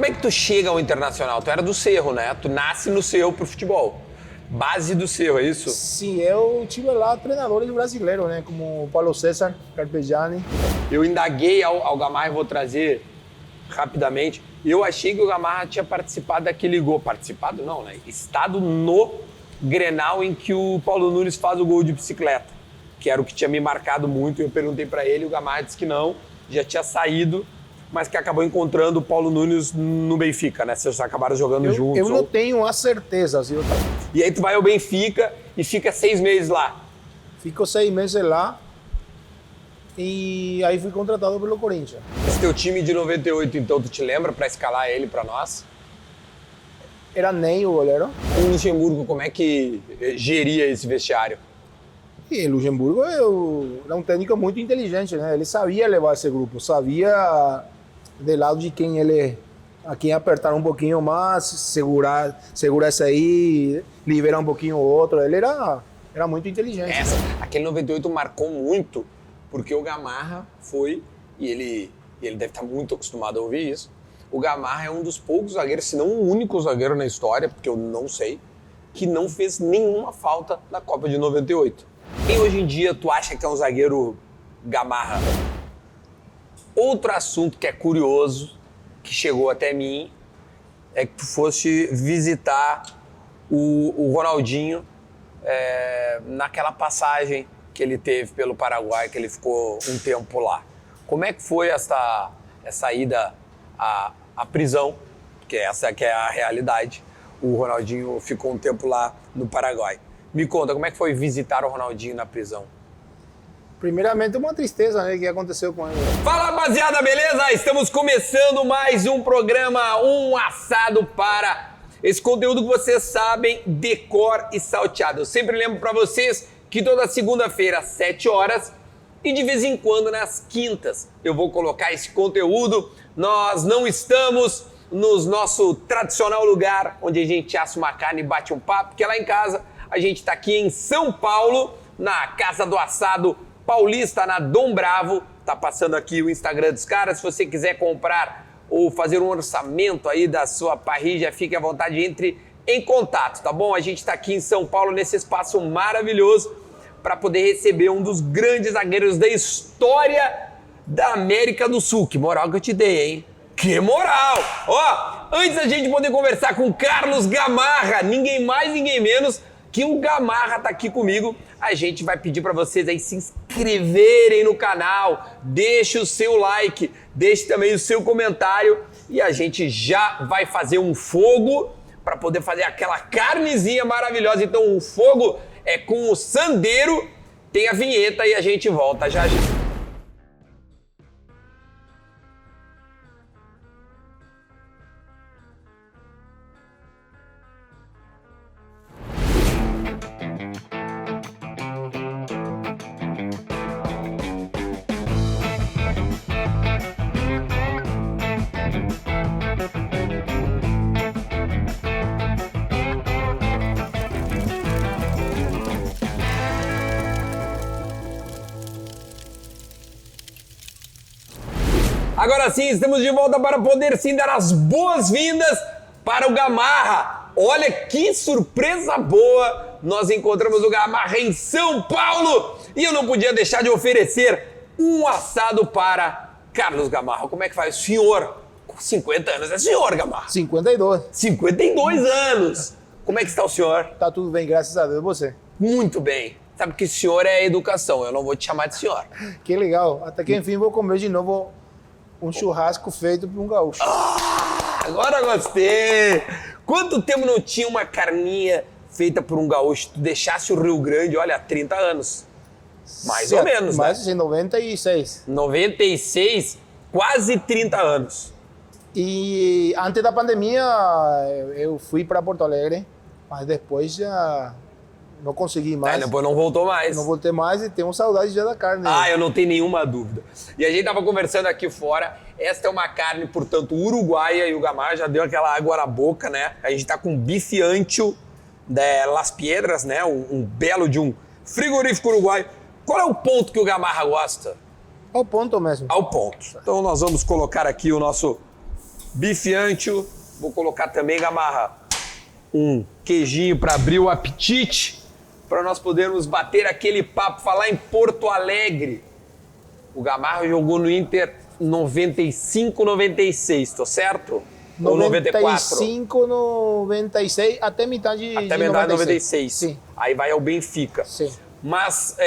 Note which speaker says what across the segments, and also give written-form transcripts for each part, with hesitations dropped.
Speaker 1: como é que tu chega ao Internacional? Tu era do Cerro, né? Tu nasce no Cerro pro futebol. Base do Cerro, é isso?
Speaker 2: Sim, eu tive lá treinadores brasileiros, né? Como o Paulo César Carpegiani.
Speaker 1: Eu indaguei ao Gamarra e vou trazer rapidamente. Eu achei que o Gamarra tinha participado daquele gol. Participado não, né? Estado no Grenal em que o Paulo Nunes faz o gol de bicicleta, que era o que tinha me marcado muito. Eu perguntei pra ele, o Gamarra disse que não, já tinha saído, mas que acabou encontrando o Paulo Nunes no Benfica, né? Vocês acabaram jogando juntos.
Speaker 2: Eu não tenho a certeza. Assim,
Speaker 1: E aí tu vai ao Benfica e fica 6 meses lá.
Speaker 2: Fico 6 meses lá e aí fui contratado pelo Corinthians.
Speaker 1: Esse teu time de 98, então, tu te lembra pra escalar ele pra nós?
Speaker 2: Era Ney o goleiro.
Speaker 1: O Luxemburgo, como é que geria esse vestiário?
Speaker 2: E o Luxemburgo era um técnico muito inteligente, né? Ele sabia levar esse grupo, sabia do lado de quem ele, a quem apertar um pouquinho mais, segurar esse aí, liberar um pouquinho o outro. Ele era muito inteligente.
Speaker 1: Aquele 98 marcou muito, porque o Gamarra foi, e ele deve estar muito acostumado a ouvir isso, o Gamarra é um dos poucos zagueiros, se não o único zagueiro na história, porque eu não sei, que não fez nenhuma falta na Copa de 98. Quem hoje em dia tu acha que é um zagueiro Gamarra? Outro assunto que é curioso, que chegou até mim, é que tu fosse visitar o Ronaldinho naquela passagem que ele teve pelo Paraguai, que ele ficou um tempo lá. Como é que foi essa ida à prisão? Porque essa que é a realidade. O Ronaldinho ficou um tempo lá no Paraguai. Me conta, como é que foi visitar o Ronaldinho na prisão?
Speaker 2: Primeiramente, uma tristeza, né, que aconteceu com ele.
Speaker 1: Fala, rapaziada, beleza? Estamos começando mais um programa, um assado para esse conteúdo que vocês sabem, decor e salteado. Eu sempre lembro para vocês que toda segunda-feira, às 7 horas, e de vez em quando nas quintas, eu vou colocar esse conteúdo. Nós não estamos no nosso tradicional lugar, onde a gente assa uma carne e bate um papo, porque lá em casa a gente está aqui em São Paulo, na Casa do Assado Paulista, na Dom Bravo. Tá passando aqui o Instagram dos caras. Se você quiser comprar ou fazer um orçamento aí da sua parrilla, fique à vontade, entre em contato, tá bom? A gente está aqui em São Paulo, nesse espaço maravilhoso, para poder receber um dos grandes zagueiros da história da América do Sul. Que moral que eu te dei, hein? Que moral! Ó, antes da gente poder conversar com Carlos Gamarra, ninguém mais, ninguém menos que o Gamarra tá aqui comigo, a gente vai pedir para vocês aí se inscreverem no canal, deixe o seu like, deixe também o seu comentário e a gente já vai fazer um fogo para poder fazer aquela carnezinha maravilhosa. Então o fogo é com o Sandeiro, tem a vinheta e a gente volta já já. Agora sim, estamos de volta para poder sim dar as boas-vindas para o Gamarra. Olha que surpresa boa! Nós encontramos o Gamarra em São Paulo e eu não podia deixar de oferecer um assado para Carlos Gamarra. Como é que faz? O senhor, com 50 anos, é senhor Gamarra?
Speaker 2: 52.
Speaker 1: 52 anos! Como é que está o senhor?
Speaker 2: Tá tudo bem, graças a Deus. E você?
Speaker 1: Muito bem. Sabe que senhor é educação, eu não vou te chamar de senhor.
Speaker 2: Que legal. Até que enfim vou comer de novo um churrasco feito por um gaúcho.
Speaker 1: Agora gostei! Quanto tempo não tinha uma carninha feita por um gaúcho? Tu deixasse o Rio Grande, olha, há 30 anos. Mais ou menos,
Speaker 2: mais
Speaker 1: né?
Speaker 2: em 96.
Speaker 1: 96, quase 30 anos.
Speaker 2: E antes da pandemia eu fui para Porto Alegre, mas depois já não consegui mais.
Speaker 1: Depois não voltou mais.
Speaker 2: Não voltei mais e tenho saudade já da carne.
Speaker 1: Eu não tenho nenhuma dúvida. E a gente tava conversando aqui fora, esta é uma carne, portanto, uruguaia, e o Gamarra já deu aquela água na boca, né? A gente tá com bife ancho de Las Piedras, né? Um belo de um frigorífico uruguaio. Qual é o ponto que o Gamarra gosta?
Speaker 2: Ao ponto mesmo.
Speaker 1: Ao ponto. Então nós vamos colocar aqui o nosso bife ancho, vou colocar também, Gamarra, um queijinho para abrir o apetite, para nós podermos bater aquele papo, falar em Porto Alegre. O Gamarra jogou no Inter 95, 96, tô certo? Ou 94?
Speaker 2: 95, 96, até metade
Speaker 1: Até
Speaker 2: de
Speaker 1: metade de
Speaker 2: 96.
Speaker 1: 96.
Speaker 2: Sim.
Speaker 1: Aí vai ao Benfica.
Speaker 2: Sim.
Speaker 1: Mas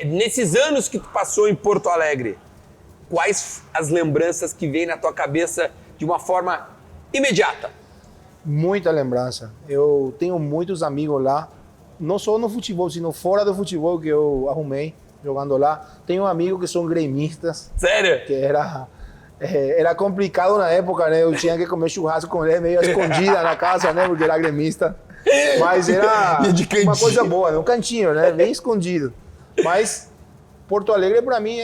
Speaker 1: nesses anos que tu passou em Porto Alegre, quais as lembranças que vêm na tua cabeça de uma forma imediata?
Speaker 2: Muita lembrança. Eu tenho muitos amigos lá, não só no futebol, sino fora do futebol que eu arrumei jogando lá. Tenho amigos que são gremistas.
Speaker 1: Sério?
Speaker 2: Que era complicado na época, né? Eu tinha que comer churrasco com ele meio escondida na casa, né? Porque era gremista. Mas era uma coisa boa, né? Um cantinho, né? Bem escondido. Mas Porto Alegre, para mim,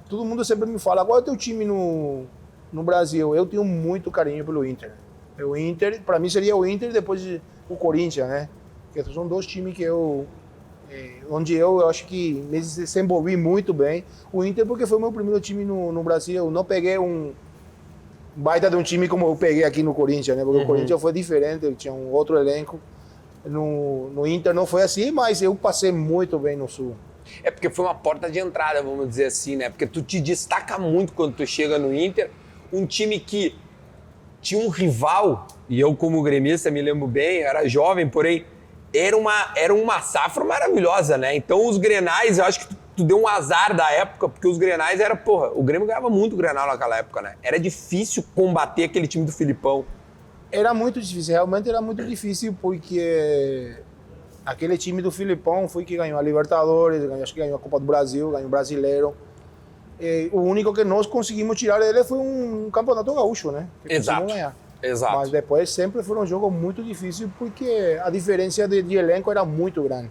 Speaker 2: todo mundo sempre me fala, qual é o teu time no Brasil? Eu tenho muito carinho pelo Inter. O Inter, para mim, seria o Inter e depois o Corinthians, né? Que são dois times que onde eu acho que me desenvolvi muito bem. O Inter porque foi o meu primeiro time no Brasil. Eu não peguei um baita de um time como eu peguei aqui no Corinthians, né? Porque o Corinthians foi diferente, tinha um outro elenco. No Inter não foi assim, mas eu passei muito bem no Sul.
Speaker 1: É porque foi uma porta de entrada, vamos dizer assim, né? Porque tu te destaca muito quando tu chega no Inter, um time que tinha um rival, e eu como gremista me lembro bem, era jovem, porém era uma safra maravilhosa, né? Então os Grenais, eu acho que tu deu um azar da época, porque os Grenais o Grêmio ganhava muito Grenal naquela época, né? Era difícil combater aquele time do Filipão.
Speaker 2: Era muito difícil, realmente era muito difícil, porque aquele time do Filipão foi que ganhou a Libertadores, acho que ganhou a Copa do Brasil, ganhou o Brasileiro. O único que nós conseguimos tirar dele foi um campeonato gaúcho, né? Que
Speaker 1: Exato.
Speaker 2: Ganhar.
Speaker 1: Exato.
Speaker 2: Mas depois sempre foi um jogo muito difícil, porque a diferença de elenco era muito grande.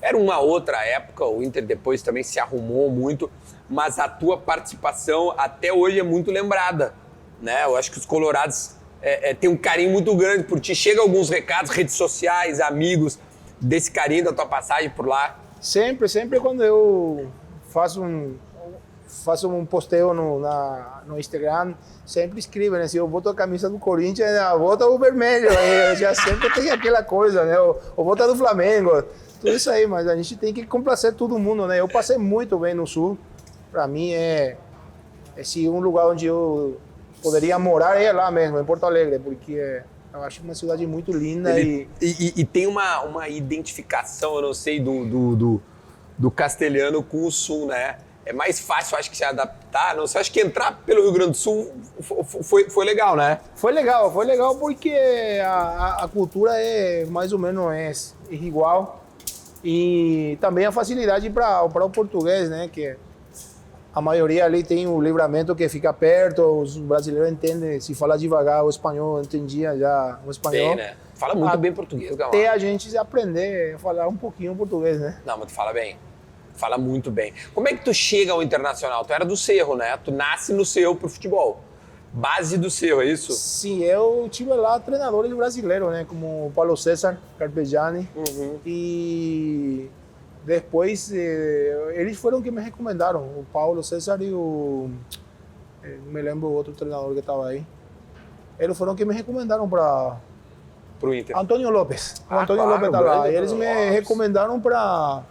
Speaker 1: Era uma outra época, o Inter depois também se arrumou muito, mas a tua participação até hoje é muito lembrada, né? Eu acho que os colorados têm um carinho muito grande por ti. Chega alguns recados, redes sociais, amigos, desse carinho da tua passagem por lá?
Speaker 2: Sempre quando eu faço um posteio no Instagram, sempre escrevem, né? Se eu boto a camisa do Corinthians, bota o vermelho, já sempre tem aquela coisa, né? Ou bota do Flamengo, tudo isso aí, mas a gente tem que complacer todo mundo, né? Eu passei muito bem no Sul, para mim esse um lugar onde eu poderia morar é lá mesmo, em Porto Alegre, porque eu acho uma cidade muito linda
Speaker 1: e tem uma identificação, eu não sei, do castelhano com o Sul, né? É mais fácil, acho que, se adaptar. Não sei, acho que entrar pelo Rio Grande do Sul foi legal, né? Foi legal
Speaker 2: porque a cultura é mais ou menos igual. E também a facilidade para o português, né? Que a maioria ali tem o Livramento que fica perto, os brasileiros entendem, se fala devagar o espanhol, eu entendia já o espanhol.
Speaker 1: Bem, né? Fala muito bem português, Gamal.
Speaker 2: Até a gente aprender a falar um pouquinho português, né?
Speaker 1: Não, mas tu fala bem. Fala muito bem. Como é que tu chega ao Internacional? Tu era do Cerro, né? Tu nasce no Cerro pro futebol. Base do Cerro, é isso?
Speaker 2: Sim, eu tive lá treinadores brasileiros, né? Como o Paulo César Carpegiani. E depois eles foram que me recomendaram. O Paulo César e não me lembro o outro treinador que estava aí. Eles foram que me recomendaram para
Speaker 1: pro Inter.
Speaker 2: Antônio Lopes. O Antônio
Speaker 1: claro,
Speaker 2: Lopes tá lá. E eles me
Speaker 1: Lopes.
Speaker 2: recomendaram para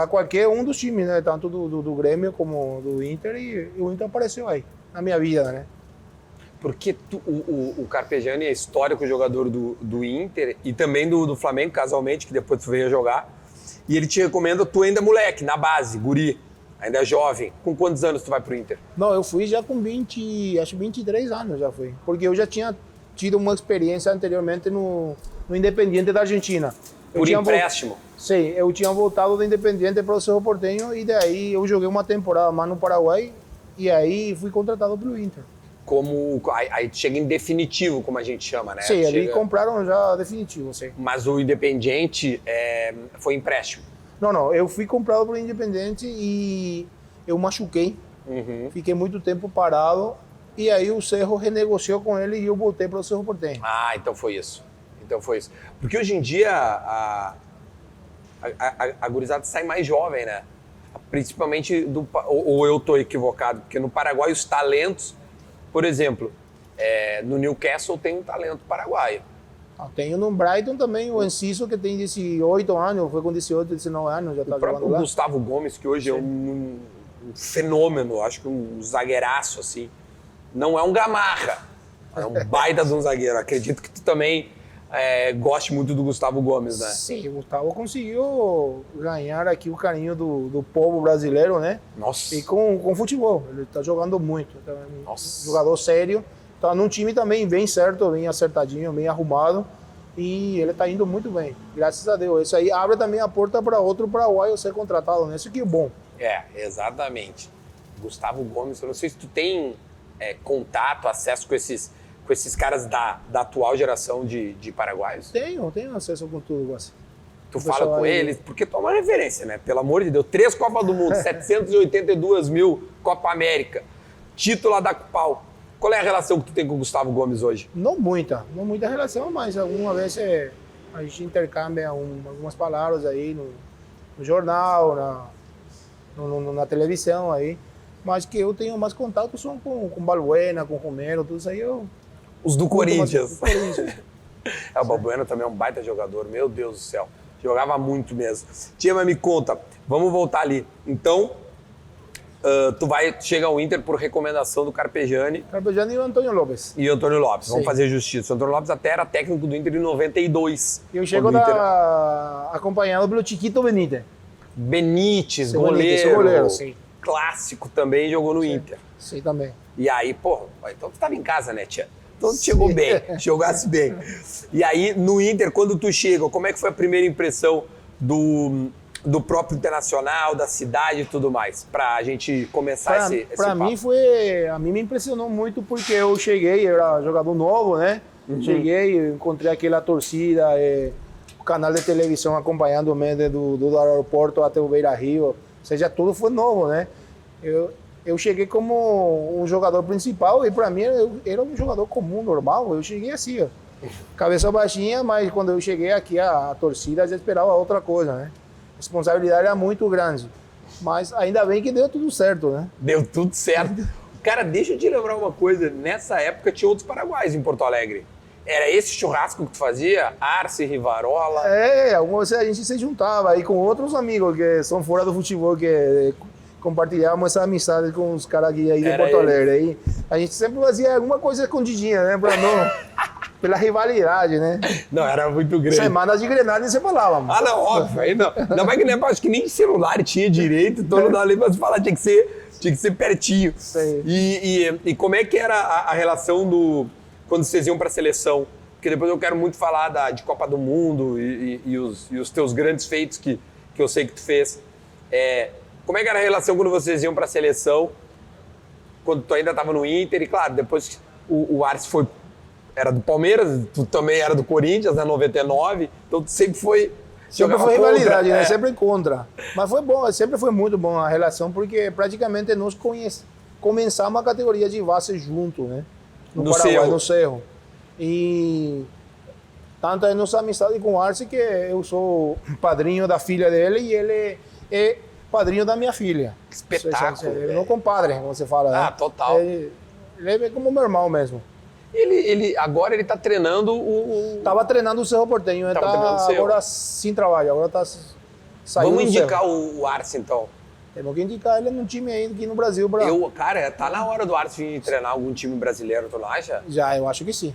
Speaker 2: qualquer um dos times, né? Tanto do Grêmio como do Inter, e o Inter apareceu aí, na minha vida, né?
Speaker 1: Porque o Carpegiani é histórico jogador do Inter e também do Flamengo, casualmente, que depois tu veio jogar. E ele te recomenda, tu ainda moleque, na base, guri, ainda jovem. Com quantos anos tu vai pro Inter?
Speaker 2: Não, eu fui já com 23 anos já fui. Porque eu já tinha tido uma experiência anteriormente no Independiente da Argentina.
Speaker 1: Por empréstimo?
Speaker 2: Sim, eu tinha voltado do Independiente para o Cerro Porteño e daí eu joguei uma temporada mais no Paraguai e aí fui contratado pelo Inter.
Speaker 1: Aí chega em definitivo, como a gente chama, né?
Speaker 2: Sim, ali compraram já definitivo, sim.
Speaker 1: Mas o Independiente foi empréstimo?
Speaker 2: Não, eu fui comprado pelo Independiente e eu machuquei, fiquei muito tempo parado e aí o Cerro renegociou com ele e eu voltei para o Cerro Porteño.
Speaker 1: Ah, então foi isso. Porque hoje em dia a gurizada sai mais jovem, né? Principalmente ou eu estou equivocado, porque no Paraguai os talentos, por exemplo, no Newcastle tem um talento paraguaio.
Speaker 2: Tem no Brighton também o Enciso, que tem 18 anos, foi com 18, 19 anos, já está
Speaker 1: O próprio
Speaker 2: jogando lá.
Speaker 1: Gustavo Gomes, que hoje é um fenômeno, acho que um zagueiraço, assim. Não é um Gamarra, é um baita de um zagueiro. Acredito que tu também goste muito do Gustavo Gomes, né?
Speaker 2: Sim, o Gustavo conseguiu ganhar aqui o carinho do povo brasileiro, né?
Speaker 1: Nossa.
Speaker 2: E com futebol, ele está jogando muito. Tá um
Speaker 1: Nossa.
Speaker 2: jogador sério, está num time também bem certo, bem acertadinho, bem arrumado. E ele está indo muito bem, graças a Deus. Isso aí abre também a porta para outro paraguaio ser contratado, né? Isso que é bom.
Speaker 1: Exatamente. Gustavo Gomes, eu não sei se tu tem contato, acesso com esses caras da atual geração de paraguaios.
Speaker 2: Tenho acesso com tudo, Guassi.
Speaker 1: Tu fala com eles, porque tu é uma referência, né? Pelo amor de Deus. 3 Copas do Mundo, 782 mil Copa América, título da Cupal. Qual é a relação que tu tem com o Gustavo Gomes hoje?
Speaker 2: Não muita relação, mas alguma vez a gente intercambia algumas palavras aí no jornal, na televisão aí. Mas que eu tenho mais contato são com Balbuena, com Romero, tudo isso aí eu...
Speaker 1: Os do Corinthians.
Speaker 2: Corinthians.
Speaker 1: O Balbuena também é um baita jogador, meu Deus do céu. Jogava muito mesmo. Tia, mas me conta, vamos voltar ali. Então, tu chega ao Inter por recomendação do Carpegiani.
Speaker 2: Carpegiani e o Antônio Lopes.
Speaker 1: E o Antônio Lopes, vamos
Speaker 2: Sim.
Speaker 1: fazer justiça. O Antônio Lopes até era técnico do Inter em 92.
Speaker 2: Eu chego acompanhado pelo Chiquito Benítez.
Speaker 1: Benítez,
Speaker 2: goleiro, sim.
Speaker 1: Clássico também, jogou no Inter.
Speaker 2: Sim, também.
Speaker 1: E aí, pô, então tu estava em casa, né, tia? Então tu chegou bem, jogasse bem. E aí, no Inter, quando tu chega, como é que foi a primeira impressão do próprio Internacional, da cidade e tudo mais? Pra gente começar esse
Speaker 2: Pra
Speaker 1: papo.
Speaker 2: a mim me impressionou muito porque eu cheguei, eu era jogador novo, né? Cheguei, encontrei aquela torcida, o canal de televisão acompanhando do aeroporto até o Beira-Rio, ou seja, tudo foi novo, né? Eu cheguei como um jogador principal e para mim eu era um jogador comum, normal. Eu cheguei assim, ó, cabeça baixinha, mas quando eu cheguei aqui a torcida já esperava outra coisa, né? A responsabilidade era muito grande, mas ainda bem que deu tudo certo, né?
Speaker 1: Deu tudo certo. Cara, deixa eu te lembrar uma coisa. Nessa época tinha outros paraguaios em Porto Alegre. Era esse churrasco que tu fazia? Arce, Rivarola?
Speaker 2: Algumas vezes a gente se juntava aí com outros amigos que são fora do futebol, que compartilhávamos essa amizade com os caras aqui aí de Porto Alegre. Aí a gente sempre fazia alguma coisa escondidinha, né? Pra não... pela rivalidade, né?
Speaker 1: Não, era muito grande.
Speaker 2: Semanas de Grenada você falava, mano.
Speaker 1: Ah, não, óbvio. Aí não vai que nem, acho que nem celular tinha direito, então não dá ali pra se falar, tinha que ser pertinho. E como é que era a relação quando vocês iam pra seleção? Porque depois eu quero muito falar de Copa do Mundo e os teus grandes feitos que eu sei que tu fez. Como é que era a relação quando vocês iam pra seleção? Quando tu ainda tava no Inter e, claro, depois o Arce era do Palmeiras, tu também era do Corinthians, né, 99, então tu sempre foi...
Speaker 2: Sempre foi rivalidade, né? Sempre contra. Mas foi bom, sempre foi muito bom a relação, porque praticamente nós começamos a categoria de base junto, né? No Paraguai, no Cerro. E tanto é nossa amizade com o Arce que eu sou padrinho da filha dele e ele é padrinho da minha filha.
Speaker 1: Que espetáculo.
Speaker 2: Ele não compadre, como você fala.
Speaker 1: Ah, né? Total.
Speaker 2: Ele é como meu irmão mesmo.
Speaker 1: Agora ele tá treinando
Speaker 2: Tava treinando o Cerro Porteño, ele tá agora sem trabalho, agora tá saindo.
Speaker 1: Vamos indicar o Arce, então.
Speaker 2: Temos que indicar ele num time aí aqui no Brasil.
Speaker 1: Cara, tá na hora do Arce vir treinar algum time brasileiro, tu não acha?
Speaker 2: Já, eu acho que sim.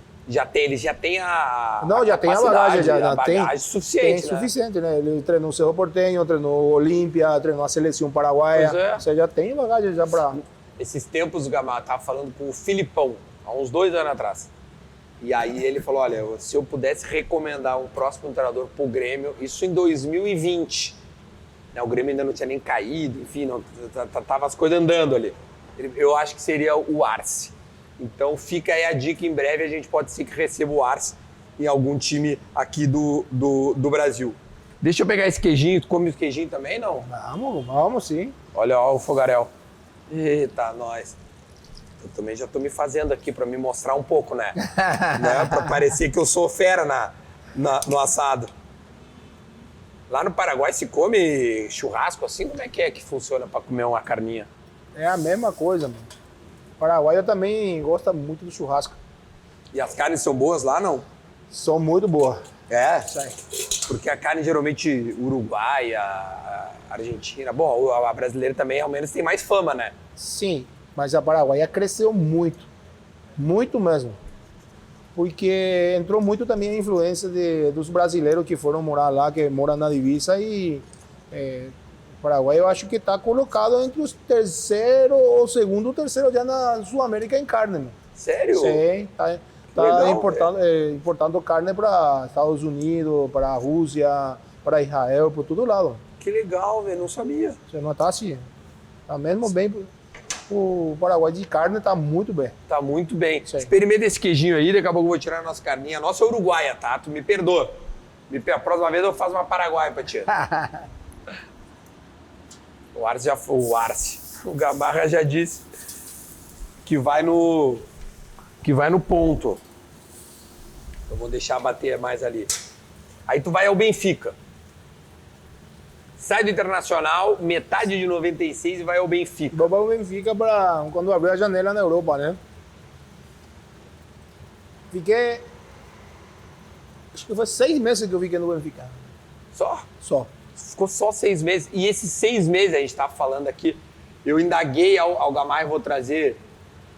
Speaker 1: Ele já tem a
Speaker 2: Não, já tem a bagagem,
Speaker 1: bagagem suficiente,
Speaker 2: tem suficiente, né? Ele treinou o Cerro Porteño, treinou o Olímpia, treinou a seleção paraguaia. Você já tem bagagem já pra...
Speaker 1: Esses tempos o Gamarra tava falando com o Filipão, há uns 2 anos atrás. E aí ele falou, olha, se eu pudesse recomendar um próximo treinador pro Grêmio, isso em 2020, né, o Grêmio ainda não tinha nem caído, enfim, tava as coisas andando ali. Eu acho que seria o Arce. Então fica aí a dica, em breve a gente pode ser que receba o Arce em algum time aqui do Brasil. Deixa eu pegar esse queijinho, tu come o queijinho também, não?
Speaker 2: Vamos sim.
Speaker 1: Olha ó, o fogaréu. Eita, nós. Eu também já tô me fazendo aqui pra me mostrar um pouco, né? Pra parecer que eu sou fera no assado. Lá no Paraguai se come churrasco assim? Como é que funciona pra comer uma carninha?
Speaker 2: É a mesma coisa, mano. O paraguaio também gosta muito do churrasco.
Speaker 1: E as carnes são boas lá, não?
Speaker 2: São muito boas.
Speaker 1: É?
Speaker 2: Sai.
Speaker 1: Porque a carne geralmente uruguaia, argentina, bom, a brasileira também ao menos tem mais fama, né?
Speaker 2: Sim, mas a Paraguaia cresceu muito. Muito mesmo. Porque entrou muito também a influência dos brasileiros que foram morar lá, que moram na divisa e o Paraguai eu acho que está colocado entre os terceiro ou segundo ou terceiro já na Sul-América em carne. Meu.
Speaker 1: Sério?
Speaker 2: Sim, tá importando carne para Estados Unidos, para a Rússia, para Israel, por todo lado.
Speaker 1: Que legal, velho, não sabia.
Speaker 2: Você não tá assim? Tá mesmo bem. O Paraguai de carne tá muito bem.
Speaker 1: Tá muito bem.
Speaker 2: Sim.
Speaker 1: Experimenta esse queijinho aí, daqui a pouco eu vou tirar a nossa carninha. A nossa é uruguaia, tá? Tu me perdoa. A próxima vez eu faço uma paraguaia pra ti. O Gamarra já disse que vai no ponto. Eu vou deixar bater mais ali. Aí tu vai ao Benfica. Sai do Internacional, metade de 96 e vai ao Benfica.
Speaker 2: Vou para o Benfica para quando abriu a janela na Europa, né? Fiquei... Acho que foi 6 meses que eu fiquei no Benfica.
Speaker 1: Só?
Speaker 2: Só.
Speaker 1: Ficou só 6 meses. E esses 6 meses, a gente estava falando aqui, eu indaguei ao Gamarra, vou trazer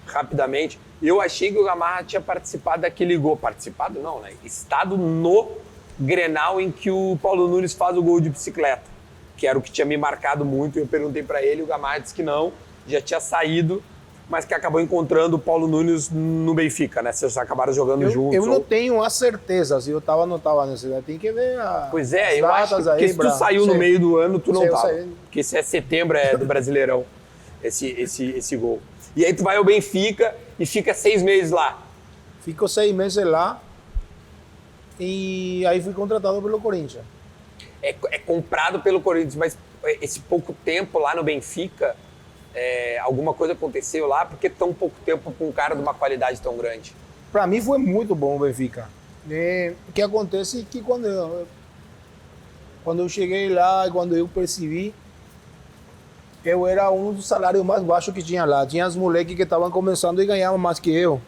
Speaker 1: rapidamente. Eu achei que o Gamarra tinha participado daquele gol. Participado não, né? Estado no Grenal em que o Paulo Nunes faz o gol de bicicleta, que era o que tinha me marcado muito. Eu perguntei para ele, o Gamarra disse que não, já tinha saído, mas que acabou encontrando o Paulo Nunes no Benfica, né? Vocês acabaram jogando juntos.
Speaker 2: Eu não tenho a certeza se eu estava ou não estava nessa. Tem que ver
Speaker 1: Pois é, eu acho que porque se tu saiu no meio do ano, tu não estava. Porque esse é setembro, é do Brasileirão, esse gol. E aí tu vai ao Benfica e fica 6 meses lá.
Speaker 2: Fico 6 meses lá e aí fui contratado pelo Corinthians.
Speaker 1: É comprado pelo Corinthians, mas esse pouco tempo lá no Benfica, alguma coisa aconteceu lá? Por que tão pouco tempo com um cara de uma qualidade tão grande?
Speaker 2: Para mim foi muito bom o Benfica. O que acontece é que quando eu cheguei lá e quando eu percebi, eu era um dos salários mais baixos que tinha lá. Tinha os moleques que estavam começando e ganhavam mais que eu.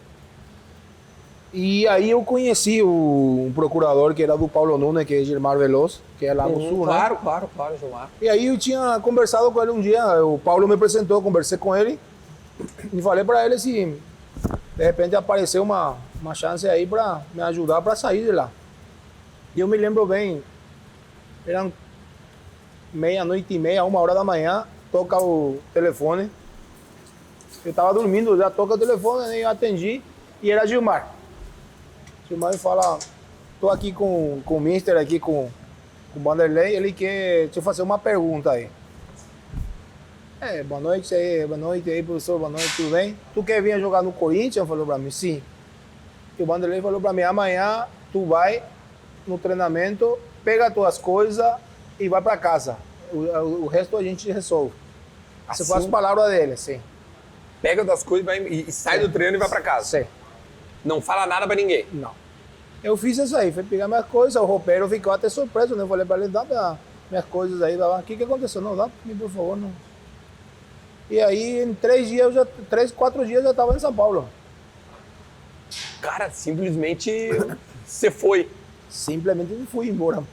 Speaker 2: E aí eu conheci um procurador que era do Paulo Nunes, que é Gilmar Veloz, que é lá no Sul,
Speaker 1: claro,
Speaker 2: né?
Speaker 1: Claro, Gilmar.
Speaker 2: E aí eu tinha conversado com ele um dia, o Paulo me apresentou, conversei com ele e falei para ele se de repente apareceu uma chance aí para me ajudar para sair de lá. E eu me lembro bem, eram 00:30, 1h da manhã, toca o telefone. Eu estava dormindo, já toca o telefone, eu atendi e era Gilmar. Gilmar fala, tô aqui com o Mister, aqui com o Vanderlei, ele quer te fazer uma pergunta aí. Boa noite aí, professor, boa noite, tudo bem? Tu quer vir jogar no Corinthians? Falou pra mim, sim. E o Vanderlei falou pra mim, amanhã tu vai no treinamento, pega as tuas coisas e vai pra casa. O resto a gente resolve. Assim? Você faz a palavra dele, sim.
Speaker 1: Pega das coisas e sai do treino e vai pra casa?
Speaker 2: Sim.
Speaker 1: Não fala nada pra ninguém?
Speaker 2: Não. Eu fiz isso aí, fui pegar minhas coisas, o roupeiro ficou até surpreso, né? Eu falei pra ele, dá minhas coisas aí, o que aconteceu? Não, dá pra mim, por favor, não. E aí, em 3, 4 dias eu já estava em São Paulo.
Speaker 1: Cara, simplesmente você foi.
Speaker 2: Simplesmente fui embora.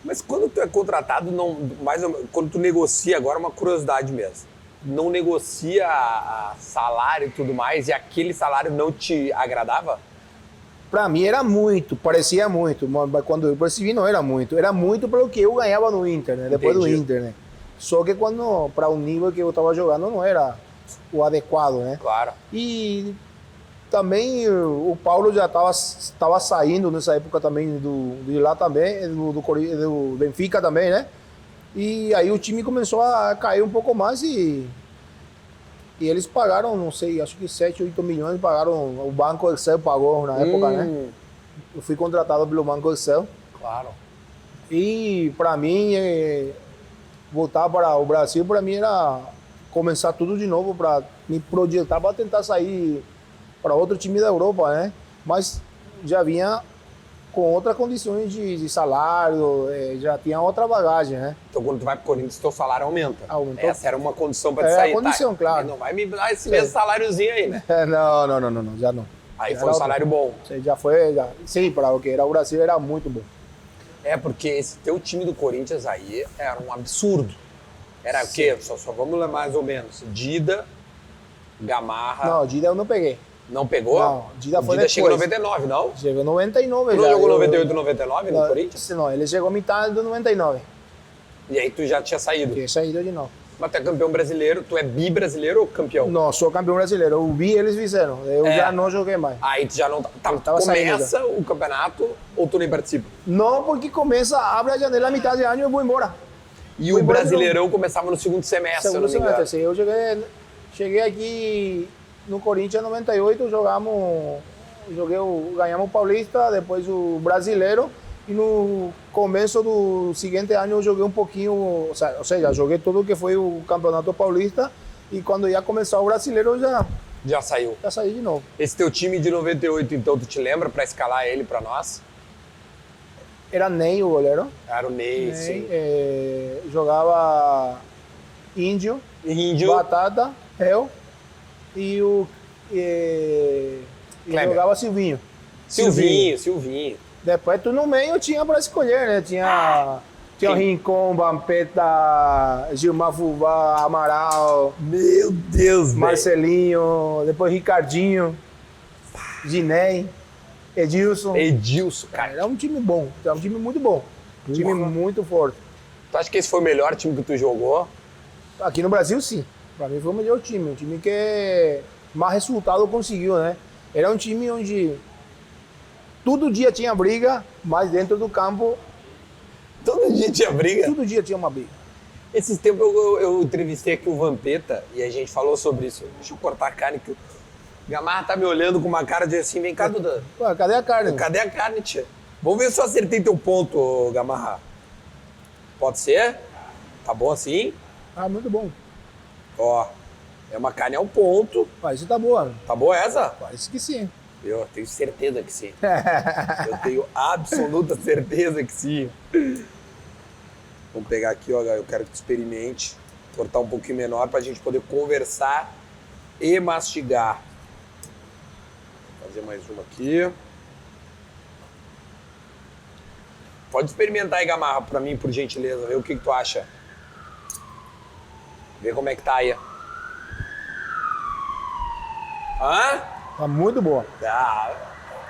Speaker 1: Mas quando tu é contratado, quando tu negocia, agora é uma curiosidade mesmo, não negocia salário e tudo mais, e aquele salário não te agradava?
Speaker 2: Para mim era muito, parecia muito, mas quando eu percebi não era muito. Era muito pelo que eu ganhava no Inter, né? Depois do Inter, né? Só que para o nível que eu estava jogando não era o adequado, né?
Speaker 1: Claro.
Speaker 2: E também o Paulo já estava saindo nessa época também de lá também, do Benfica também, né? E aí o time começou a cair um pouco mais e eles pagaram, não sei, acho que 7, 8 milhões pagaram, o Banco Excel pagou na época, né? Eu fui contratado pelo Banco Excel.
Speaker 1: Claro.
Speaker 2: E para mim, voltar para o Brasil, para mim era começar tudo de novo, para me projetar para tentar sair para outro time da Europa, né? Mas já vinha com outras condições de salário, já tinha outra bagagem, né?
Speaker 1: Então quando tu vai pro Corinthians, teu salário aumenta.
Speaker 2: Aumentou.
Speaker 1: Essa era uma condição para te sair.
Speaker 2: É a condição,
Speaker 1: tá?
Speaker 2: claro.
Speaker 1: Não vai me dar esse mesmo saláriozinho aí, né?
Speaker 2: Não, já não.
Speaker 1: Aí
Speaker 2: Já
Speaker 1: foi um
Speaker 2: era
Speaker 1: salário bom.
Speaker 2: Já foi, já. Sim, para o que era o Brasil era muito bom.
Speaker 1: É, porque esse teu time do Corinthians aí era um absurdo. Era o quê? Só vamos lá mais ou menos. Dida, Gamarra.
Speaker 2: Não, Dida eu não peguei.
Speaker 1: Não pegou?
Speaker 2: Não, Dida
Speaker 1: o
Speaker 2: foi
Speaker 1: Dida chegou em
Speaker 2: depois.
Speaker 1: 99, não?
Speaker 2: Chegou em 99
Speaker 1: Tu não
Speaker 2: já.
Speaker 1: jogou 98 e 99 no
Speaker 2: Não,
Speaker 1: Corinthians?
Speaker 2: Não, ele chegou metade do 99.
Speaker 1: E aí tu já tinha saído.
Speaker 2: Tinha saído de novo.
Speaker 1: Mas tu é campeão brasileiro, tu é bi-brasileiro ou campeão?
Speaker 2: Não, sou campeão brasileiro. Eu vi eles fizeram. Eu já não joguei mais.
Speaker 1: Aí tu já não... Tá,
Speaker 2: Eu tava saindo
Speaker 1: começa o campeonato ou tu nem participa?
Speaker 2: Não, porque começa, abre a janela a metade de ano e eu vou embora.
Speaker 1: E o Brasileirão começava no segundo semestre,
Speaker 2: Segundo
Speaker 1: se eu não me engano.
Speaker 2: semestre, sim. Eu cheguei aqui no Corinthians em 98, ganhamos o Paulista, depois o Brasileiro, e no começo do seguinte ano eu joguei um pouquinho, ou seja, joguei tudo que foi o Campeonato Paulista, e quando ia começar o Brasileiro eu
Speaker 1: Já saiu.
Speaker 2: já saí de novo.
Speaker 1: Esse teu time de 98, então, tu te lembra pra escalar ele pra nós?
Speaker 2: Era Ney o goleiro.
Speaker 1: Era o Ney, sim.
Speaker 2: Jogava Índio,
Speaker 1: Índio.
Speaker 2: Batata, eu e e
Speaker 1: Kleber.
Speaker 2: jogava Silvinho.
Speaker 1: Silvinho.
Speaker 2: Depois tu no meio tinha para escolher, né? Tinha o Rincon, Vampeta, Gilmar Fubá, Amaral,
Speaker 1: Meu Deus, velho.
Speaker 2: Marcelinho, depois Ricardinho, Ginei, Edilson.
Speaker 1: Edilson, cara.
Speaker 2: Era um time bom, era um time muito bom. Um time muito forte.
Speaker 1: Tu acha que esse foi o melhor time que tu jogou?
Speaker 2: Aqui no Brasil, sim. Para mim foi o melhor time. Um time que mais resultado conseguiu, né? Era um time onde todo dia tinha briga, mas dentro do campo,
Speaker 1: Todo dia tinha briga.
Speaker 2: todo dia tinha uma briga.
Speaker 1: Esses tempos eu entrevistei aqui o Vampeta e a gente falou sobre isso. Deixa eu cortar a carne que o Gamarra tá me olhando com uma cara de assim, vem cá, Duda.
Speaker 2: Pô, cadê a carne?
Speaker 1: Cadê a carne, tia? Vamos ver se eu acertei teu ponto, ô, Gamarra. Pode ser? Tá bom assim?
Speaker 2: Ah, muito bom.
Speaker 1: Ó, é uma carne ao ponto.
Speaker 2: Isso tá boa.
Speaker 1: Tá boa essa?
Speaker 2: Parece que sim.
Speaker 1: Eu tenho certeza que sim. Eu tenho absoluta certeza que sim. Vamos pegar aqui, ó, eu quero que tu experimente. Cortar um pouquinho menor pra gente poder conversar e mastigar. Vou fazer mais uma aqui. Pode experimentar aí, Gamarra, pra mim, por gentileza. Ver o que tu acha. Ver como é que tá aí. Hã?
Speaker 2: Tá muito boa.
Speaker 1: Ah,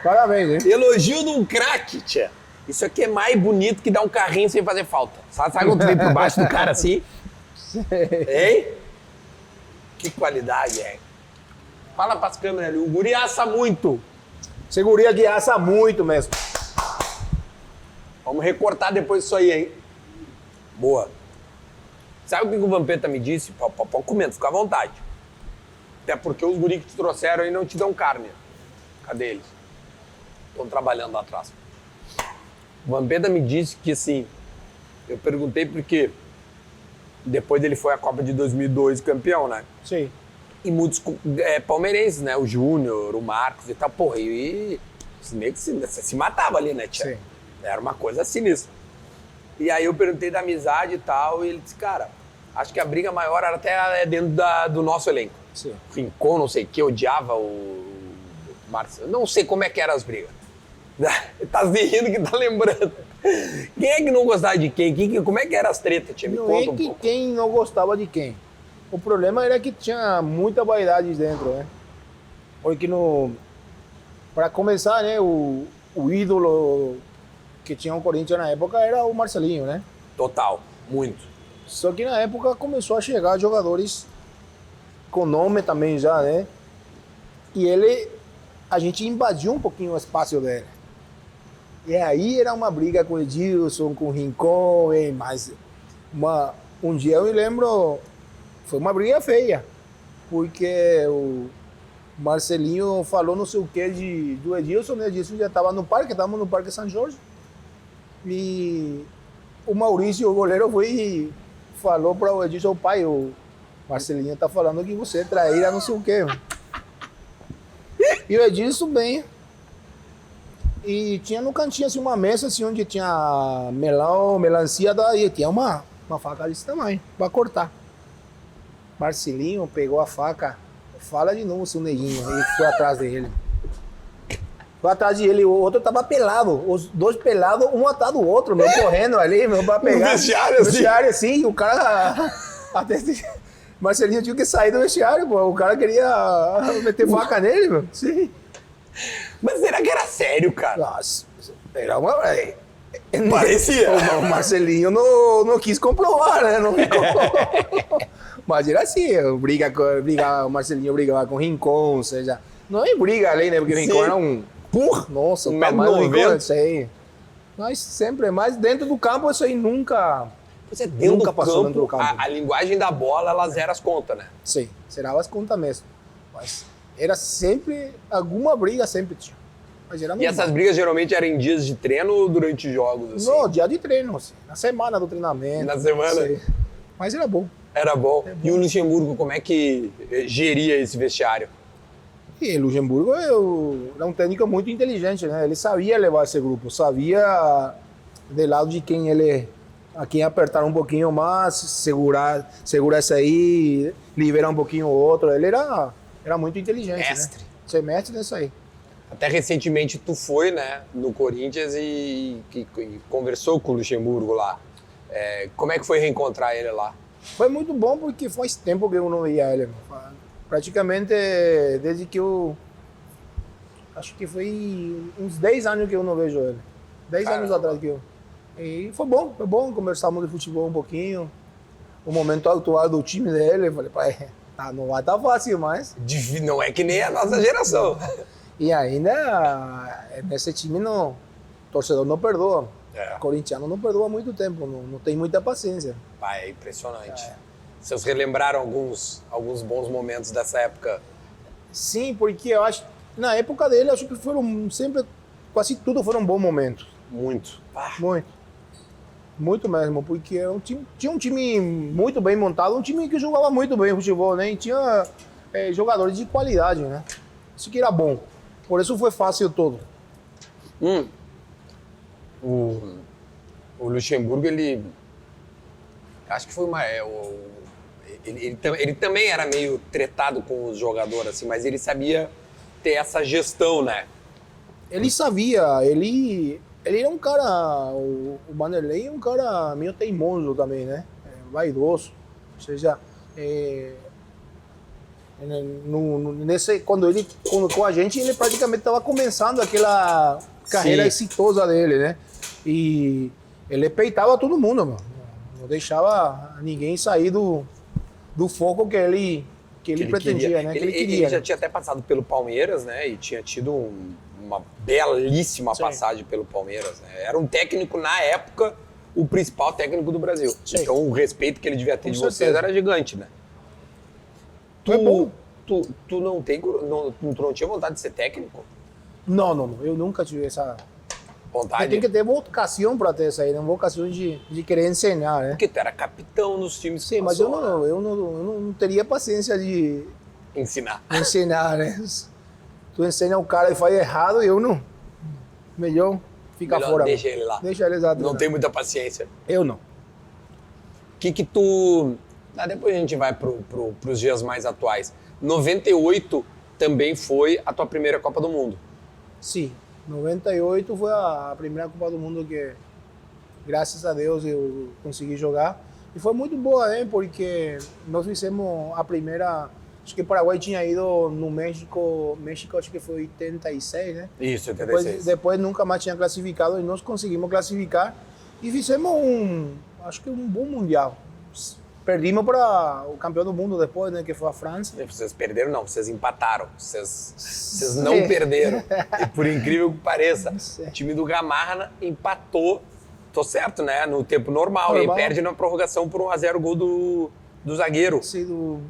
Speaker 2: Parabéns, hein?
Speaker 1: elogio de um craque, tia. Isso aqui é mais bonito que dar um carrinho sem fazer falta. Sabe quando tu vem por baixo do cara assim? Hein? Que qualidade, é. Fala pras câmeras ali, o guri assa muito.
Speaker 2: Segurinha que assa muito mesmo.
Speaker 1: Vamos recortar depois isso aí, hein? Boa. Sabe o que o Vampeta me disse? Pode comer, fica à vontade. Até porque os guris que te trouxeram aí não te dão carne. Cadê eles? Estão trabalhando lá atrás. O Vampeta me disse que, assim, eu perguntei porque depois ele foi à Copa de 2002 campeão, né?
Speaker 2: Sim.
Speaker 1: E muitos palmeirenses, né? O Júnior, o Marcos e tal, porra, e meio que se matava ali, né, tia?
Speaker 2: Sim.
Speaker 1: Era uma coisa sinistra. E aí eu perguntei da amizade e tal, e ele disse, cara, acho que a briga maior era até dentro do nosso elenco.
Speaker 2: Sim.
Speaker 1: Rincon, não sei o que, odiava o Marcelo. Não sei como é que eram as brigas. Tá se rindo que tá lembrando. Quem é que não gostava de quem? Como é que eram as tretas, tia? Me
Speaker 2: Não
Speaker 1: conta
Speaker 2: é
Speaker 1: um
Speaker 2: que
Speaker 1: pouco.
Speaker 2: quem não gostava de quem. O problema era que tinha muita vaidade dentro, né? Porque para começar, né, o ídolo que tinha o Corinthians na época era o Marcelinho, né?
Speaker 1: Total, muito.
Speaker 2: Só que na época começou a chegar jogadores com nome também já, né? E a gente invadiu um pouquinho o espaço dele. E aí era uma briga com o Edilson, com o Rincon, mas um dia eu me lembro, foi uma briga feia, porque o Marcelinho falou não sei o que do Edilson, né? O Edilson já estava no parque, estávamos no Parque São Jorge, e o Maurício, o goleiro, foi e falou para o Edilson, pai, o Marcelinho tá falando que você é traíra, não sei o quê. E o Edilson bem. E tinha no cantinho assim uma mesa assim, onde tinha melão, melancia, e tinha uma faca desse tamanho para cortar. Marcelinho pegou a faca, fala de novo, seu neguinho, e foi atrás dele. Foi atrás dele, o outro tava pelado. Os dois pelados, um atrás do outro, meu, correndo ali, meu, pra pegar.
Speaker 1: No vestiário,
Speaker 2: no
Speaker 1: assim?
Speaker 2: vestiário, assim, o cara... Até... Marcelinho tinha que sair do vestiário, pô. O cara queria meter faca nele, meu. Sim.
Speaker 1: Mas será que era sério, cara?
Speaker 2: Nossa, era uma...
Speaker 1: Parecia.
Speaker 2: O Marcelinho não quis comprovar, né? Não ficou. Mas era assim, o Marcelinho brigava com o Rincon, ou seja, não é briga ali, né? Porque o Rincon
Speaker 1: Sim.
Speaker 2: era um... Nossa, o
Speaker 1: 1,90
Speaker 2: tamanho do
Speaker 1: m.
Speaker 2: Rincon, isso aí. Mas sempre, mas dentro do campo isso aí nunca...
Speaker 1: Você dentro
Speaker 2: Nunca
Speaker 1: do
Speaker 2: passou
Speaker 1: campo,
Speaker 2: dentro do campo.
Speaker 1: a linguagem da bola, ela zera as contas, né?
Speaker 2: Sim, será as contas mesmo. Mas era sempre, alguma briga sempre tinha. Mas era
Speaker 1: E
Speaker 2: normal.
Speaker 1: essas brigas geralmente eram em dias de treino ou durante jogos, assim?
Speaker 2: No dia de treino, assim, na semana do treinamento.
Speaker 1: Na semana?
Speaker 2: Sim. Mas era bom.
Speaker 1: Era bom. E o Luxemburgo, como é que geria esse vestiário?
Speaker 2: E o Luxemburgo era um técnico muito inteligente, né? Ele sabia levar esse grupo, sabia do lado de quem ele, a quem apertar um pouquinho mais, segura esse aí, liberar um pouquinho o outro. Ele era muito inteligente,
Speaker 1: Mestre.
Speaker 2: né? Ser mestre nisso aí.
Speaker 1: Até recentemente tu foi, né, no Corinthians e conversou com o Luxemburgo lá. Como é que foi reencontrar ele lá?
Speaker 2: Foi muito bom porque faz tempo que eu não via ele. Praticamente desde que eu... Acho que foi uns 10 anos que eu não vejo ele. 10 anos
Speaker 1: Caramba.
Speaker 2: atrás que eu... E foi bom. Conversamos de futebol um pouquinho. O momento atual do time dele, eu falei, pai, não vai estar fácil mais.
Speaker 1: Não é que nem a nossa geração.
Speaker 2: E ainda, nesse time, o torcedor não perdoa.
Speaker 1: É.
Speaker 2: O corintiano não perdoa há muito tempo, não tem muita paciência.
Speaker 1: Pai, é impressionante. Vocês relembraram alguns bons momentos dessa época?
Speaker 2: Sim, porque eu acho, na época dele, acho que foram sempre, quase tudo foram bons momentos.
Speaker 1: Muito.
Speaker 2: Muito mesmo, porque tinha um time muito bem montado, um time que jogava muito bem futebol, né? E tinha jogadores de qualidade, né? Isso que era bom. Por isso foi fácil todo.
Speaker 1: O Luxemburgo, ele... Acho que foi ele também era meio tretado com os jogadores, assim, mas ele sabia ter essa gestão, né?
Speaker 2: Ele sabia, ele era um cara, o Vanderlei é um cara meio teimoso também, né? Vaidoso. Ou seja, quando ele colocou a gente, ele praticamente estava começando aquela carreira
Speaker 1: Sim.
Speaker 2: exitosa dele, né? E ele peitava todo mundo, mano. Não deixava ninguém sair do foco que ele pretendia,
Speaker 1: queria.
Speaker 2: né?
Speaker 1: Ele já tinha até passado pelo Palmeiras, né? E tinha tido uma belíssima
Speaker 2: Sim.
Speaker 1: passagem pelo Palmeiras, né? Era um técnico, na época, o principal técnico do Brasil.
Speaker 2: Sim.
Speaker 1: Então o respeito que ele devia ter
Speaker 2: Com
Speaker 1: de
Speaker 2: certeza.
Speaker 1: vocês era gigante, né?
Speaker 2: É bom.
Speaker 1: Tu não tinha vontade de ser técnico?
Speaker 2: Não. Eu nunca tive essa...
Speaker 1: Vontade?
Speaker 2: Tem que ter vocação para ter isso aí, né? Vocação de querer ensinar, né?
Speaker 1: Porque tu era capitão dos times que
Speaker 2: Sim, mas
Speaker 1: passou,
Speaker 2: eu não teria paciência de
Speaker 1: ensinar.
Speaker 2: ensinar, né? Tu ensina o cara e faz errado e eu não. Melhor ficar
Speaker 1: Melhor
Speaker 2: fora.
Speaker 1: deixa ele lá.
Speaker 2: Deixa ele exato.
Speaker 1: Não tem muita paciência.
Speaker 2: Eu não.
Speaker 1: O que tu... depois a gente vai pros dias mais atuais. 98 também foi a tua primeira Copa do Mundo.
Speaker 2: Sim. 98 foi a primeira Copa do Mundo que, graças a Deus, eu consegui jogar. E foi muito boa, né? Porque nós fizemos a primeira... Acho que o Paraguai tinha ido no México acho que foi 86, né?
Speaker 1: Isso, 86.
Speaker 2: Depois nunca mais tinha classificado e nós conseguimos classificar e fizemos acho que um bom mundial. Perdimos para o campeão do mundo depois, né? Que foi a França.
Speaker 1: Vocês perderam, não, vocês empataram. Vocês não perderam. E por incrível que pareça, o time do Gamarra empatou, tô certo, né? No tempo normal. E perde na prorrogação por 1-0 gol do zagueiro.
Speaker 2: Sim, do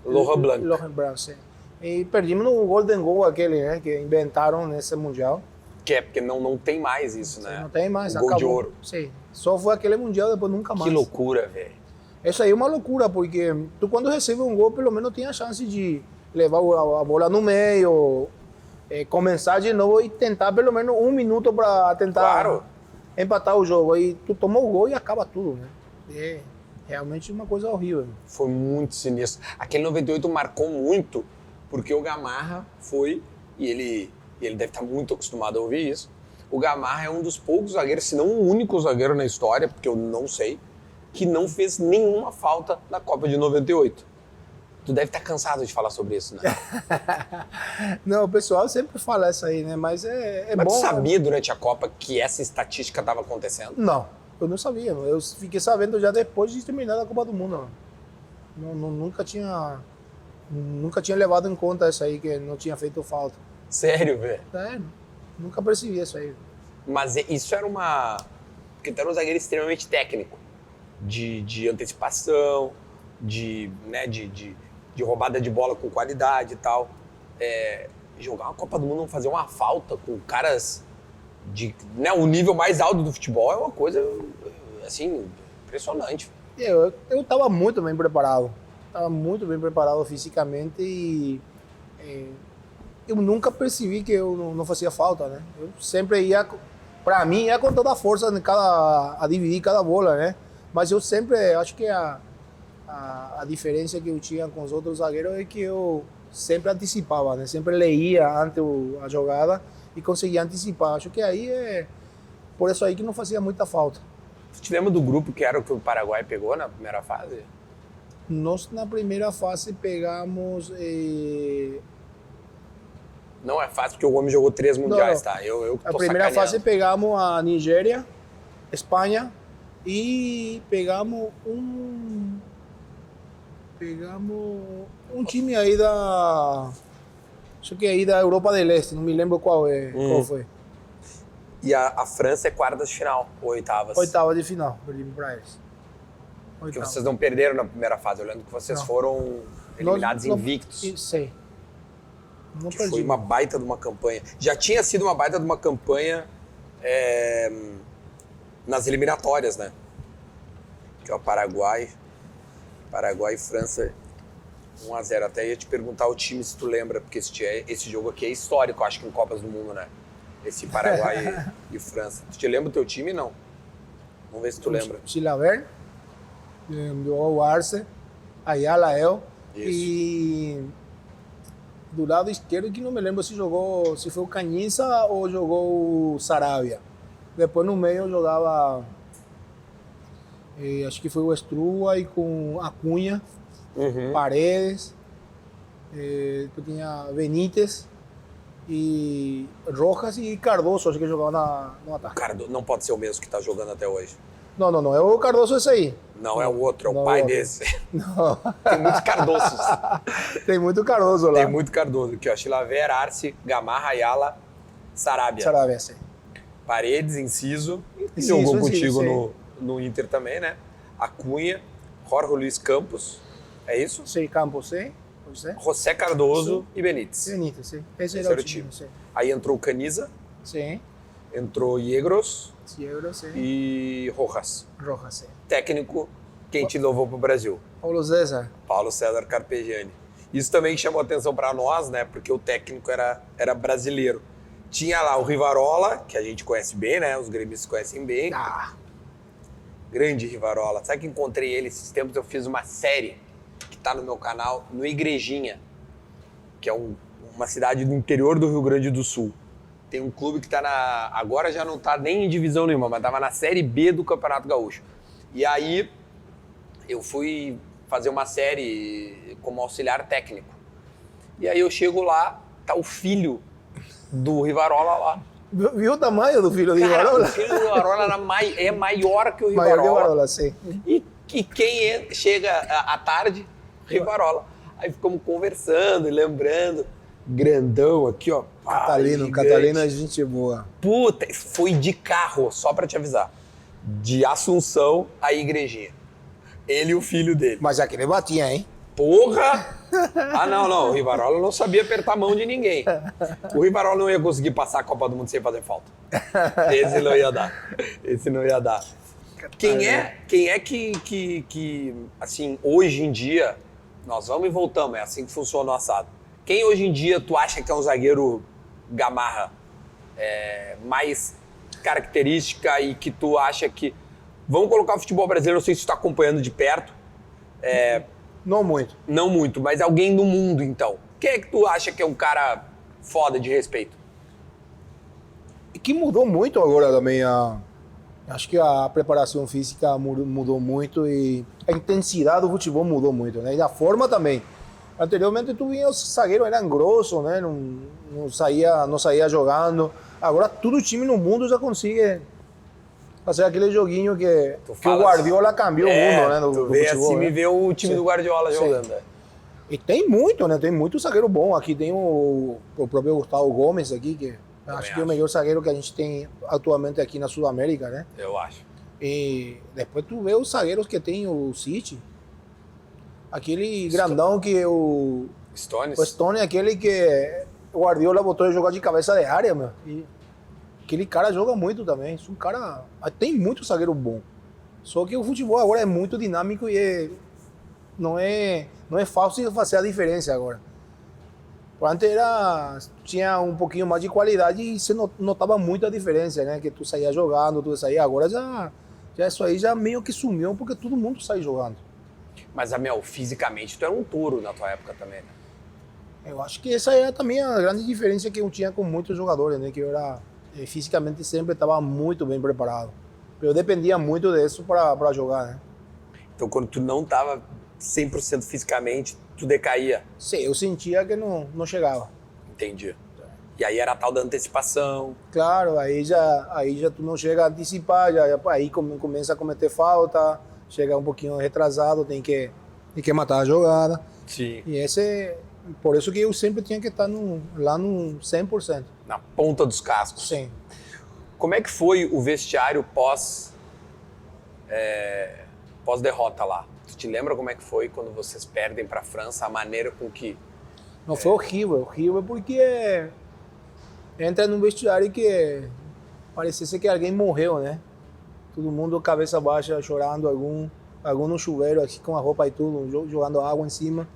Speaker 1: Laurent Blanc.
Speaker 2: Laurent Blanc, sim. E perdimos no Golden Goal aquele, né? Que inventaram nesse mundial.
Speaker 1: Que é porque não tem mais isso, né?
Speaker 2: Não tem mais,
Speaker 1: o gol
Speaker 2: acabou.
Speaker 1: de ouro.
Speaker 2: Sim. Só foi aquele mundial, depois nunca mais.
Speaker 1: Que loucura, velho.
Speaker 2: Isso aí é uma loucura, porque tu quando recebe um gol, pelo menos tem a chance de levar a bola no meio, começar de novo e tentar pelo menos um minuto para tentar empatar o jogo. Aí tu toma o gol e acaba tudo, né? É realmente uma coisa horrível.
Speaker 1: Foi muito sinistro. Aquele 98 marcou muito, porque o Gamarra foi e ele e ele deve estar muito acostumado a ouvir isso, o Gamarra é um dos poucos zagueiros, se não o único zagueiro na história, porque eu não sei, que não fez nenhuma falta na Copa de 98. Tu deve estar cansado de falar sobre isso, né?
Speaker 2: Não, o pessoal sempre fala isso aí, né? Mas é
Speaker 1: Mas
Speaker 2: bom.
Speaker 1: tu sabia durante a Copa que essa estatística estava acontecendo?
Speaker 2: Não, eu não sabia. Eu fiquei sabendo já depois de terminar a Copa do Mundo. Nunca tinha levado em conta isso aí, que não tinha feito falta.
Speaker 1: Sério, velho?
Speaker 2: Nunca percebi isso aí.
Speaker 1: Mas isso era uma... Porque tu era um zagueiro extremamente técnico. De antecipação, de roubada de bola com qualidade e tal. Jogar uma Copa do Mundo, fazer uma falta com caras de... Né, o nível mais alto do futebol é uma coisa, assim, impressionante.
Speaker 2: Eu estava muito bem preparado. Estava muito bem preparado fisicamente e eu nunca percebi que eu não fazia falta, né? Eu sempre ia, para mim, ia com toda a força a dividir cada bola, né? Mas eu sempre, acho que a diferença que eu tinha com os outros zagueiros é que eu sempre antecipava, né? Sempre leía antes a jogada e conseguia antecipar. Acho que aí por isso aí que não fazia muita falta.
Speaker 1: Você te lembra do grupo que era o que o Paraguai pegou na primeira fase?
Speaker 2: Nós, na primeira fase, pegamos...
Speaker 1: Não é fácil, porque o homem jogou 3 mundiais,
Speaker 2: não.
Speaker 1: tá? Eu
Speaker 2: A
Speaker 1: tô
Speaker 2: primeira
Speaker 1: sacaneando.
Speaker 2: fase pegamos a Nigéria, Espanha e pegamos um time aí acho que aí da Europa do Leste, não me lembro qual foi.
Speaker 1: E a França é quartas de final, ou oitavas.
Speaker 2: Oitava de final, perdimos para eles.
Speaker 1: Porque vocês não perderam na primeira fase, eu lembro que vocês foram eliminados invictos.
Speaker 2: Sei. Não
Speaker 1: Que
Speaker 2: perdi.
Speaker 1: foi uma baita de uma campanha. Já tinha sido uma baita de uma campanha nas eliminatórias, né? Que é o Paraguai e França 1-0. Até ia te perguntar o time se tu lembra, porque esse jogo aqui é histórico, acho que em Copas do Mundo, né? Esse Paraguai e França. Tu te lembra o teu time, não? Vamos ver se tu lembra.
Speaker 2: Chilavert, jogou o Arce, Ayala, eu.
Speaker 1: Isso.
Speaker 2: E do lado esquerdo, que não me lembro se foi o Canhiza ou jogou o Sarabia. Depois no meio jogava, acho que foi o Estrua e com Acunha, Paredes, depois tinha Benítez e Rojas e Cardoso, acho que jogava no ataque.
Speaker 1: Não pode ser o mesmo que tá jogando até hoje.
Speaker 2: Não, é o Cardoso esse aí.
Speaker 1: Não, é o outro, é o
Speaker 2: Não,
Speaker 1: pai
Speaker 2: é o outro.
Speaker 1: desse.
Speaker 2: Não.
Speaker 1: Tem muitos Cardosos.
Speaker 2: Tem muito Cardoso lá.
Speaker 1: Tem muito Cardoso aqui, ó. Chilaver, Arce, Gamarra, Ayala, Sarabia.
Speaker 2: Sarabia, sim.
Speaker 1: Paredes, Inciso, que
Speaker 2: Inciso,
Speaker 1: jogou
Speaker 2: Inciso,
Speaker 1: contigo no Inter também, né? Acunha, Jorge Luiz Campos, é isso?
Speaker 2: Sim, Campos, sim.
Speaker 1: José Cardoso e Benítez.
Speaker 2: Benítez, sim. Esse
Speaker 1: Esse
Speaker 2: era
Speaker 1: era
Speaker 2: o
Speaker 1: o time.
Speaker 2: time.
Speaker 1: Aí entrou o Caniza,
Speaker 2: Sim.
Speaker 1: entrou Yegros
Speaker 2: Ciegro, sim.
Speaker 1: e Rojas.
Speaker 2: Rojas, sim.
Speaker 1: Técnico, quem te levou para o Brasil?
Speaker 2: Paulo César.
Speaker 1: Paulo César Carpegiani. Isso também chamou atenção para nós, né? Porque o técnico era brasileiro. Tinha lá o Rivarola, que a gente conhece bem, né? Os gremistas conhecem bem. Grande Rivarola. Sabe que encontrei ele esses tempos? Eu fiz uma série que tá no meu canal, no Igrejinha, que é uma cidade do interior do Rio Grande do Sul. Tem um clube que tá agora já não tá nem em divisão nenhuma, mas tava na Série B do Campeonato Gaúcho. E aí eu fui fazer uma série como auxiliar técnico. E aí eu chego lá, tá o filho do Rivarola lá.
Speaker 2: Viu o tamanho do filho de
Speaker 1: Cara,
Speaker 2: Rivarola?
Speaker 1: o filho do Rivarola é maior que o
Speaker 2: Maior
Speaker 1: Rivarola.
Speaker 2: que o Rivarola, sim.
Speaker 1: E quem chega à tarde, Rivarola. Aí ficamos conversando e lembrando. Grandão aqui, ó.
Speaker 2: Catalino é gente boa.
Speaker 1: Puta, foi de carro, só pra te avisar. De Assunção à Igrejinha. Ele e o filho dele.
Speaker 2: Mas aquele batia, hein?
Speaker 1: Porra! Ah, não. O Rivarola não sabia apertar a mão de ninguém. O Rivarola não ia conseguir passar a Copa do Mundo sem fazer falta. Esse não ia dar. Quem é que, assim, hoje em dia, nós vamos e voltamos, é assim que funciona o assado. Quem hoje em dia tu acha que é um zagueiro Gamarra mais característica e que tu acha que... Vamos colocar o futebol brasileiro, não sei se tu está acompanhando de perto.
Speaker 2: Não muito.
Speaker 1: Não muito, mas alguém do mundo, então. Quem é que tu acha que é um cara foda de respeito?
Speaker 2: que mudou muito agora também. Acho que a preparação física mudou muito e a intensidade do futebol mudou muito, né? E a forma também. Anteriormente tu via os zagueiros eram grossos, né? Não saía jogando. Agora todo time no mundo já consegue fazer aquele joguinho que o Guardiola cambiou o mundo, né?
Speaker 1: Tu vê futebol, assim, me vê o time do Guardiola jogando.
Speaker 2: E tem muito, né? Tem muito zagueiro bom. Aqui tem o próprio Gustavo Gomes aqui, que acho que é o melhor zagueiro que a gente tem atualmente aqui na Sudamérica, né?
Speaker 1: Eu acho.
Speaker 2: E depois tu vê os zagueiros que tem o City. Aquele grandão que o
Speaker 1: Stones.
Speaker 2: O Stones, aquele que o Guardiola botou ele jogar de cabeça de área, meu. E aquele cara joga muito também. Um cara... Tem muito zagueiro bom. Só que o futebol agora é muito dinâmico e não é fácil fazer a diferença agora. Antes tinha um pouquinho mais de qualidade e você notava muito a diferença, né? Que tu saía jogando, tu saía. Agora já isso aí já meio que sumiu porque todo mundo sai jogando.
Speaker 1: Mas, fisicamente tu era um touro na tua época também, né?
Speaker 2: Eu acho que essa é também a grande diferença que eu tinha com muitos jogadores, né? Que eu era, fisicamente sempre estava muito bem preparado. Eu dependia muito disso para jogar, né?
Speaker 1: Então, quando tu não estava 100% fisicamente, tu decaía?
Speaker 2: Sim, eu sentia que não chegava.
Speaker 1: Entendi. E aí era a tal da antecipação.
Speaker 2: Claro, aí já tu não chega a antecipar, aí começa a cometer falta, chega um pouquinho retrasado, tem que matar a jogada.
Speaker 1: Sim.
Speaker 2: E por isso que eu sempre tinha que estar lá no 100%.
Speaker 1: Na ponta dos cascos.
Speaker 2: Sim.
Speaker 1: Como é que foi o vestiário pós-derrota lá? Tu te lembra como é que foi quando vocês perdem para a França, a maneira com que...
Speaker 2: Não, foi horrível porque entra num vestiário que parecia que alguém morreu, né? Todo mundo cabeça baixa, chorando, algum no chuveiro, aqui com a roupa e tudo, jogando água em cima.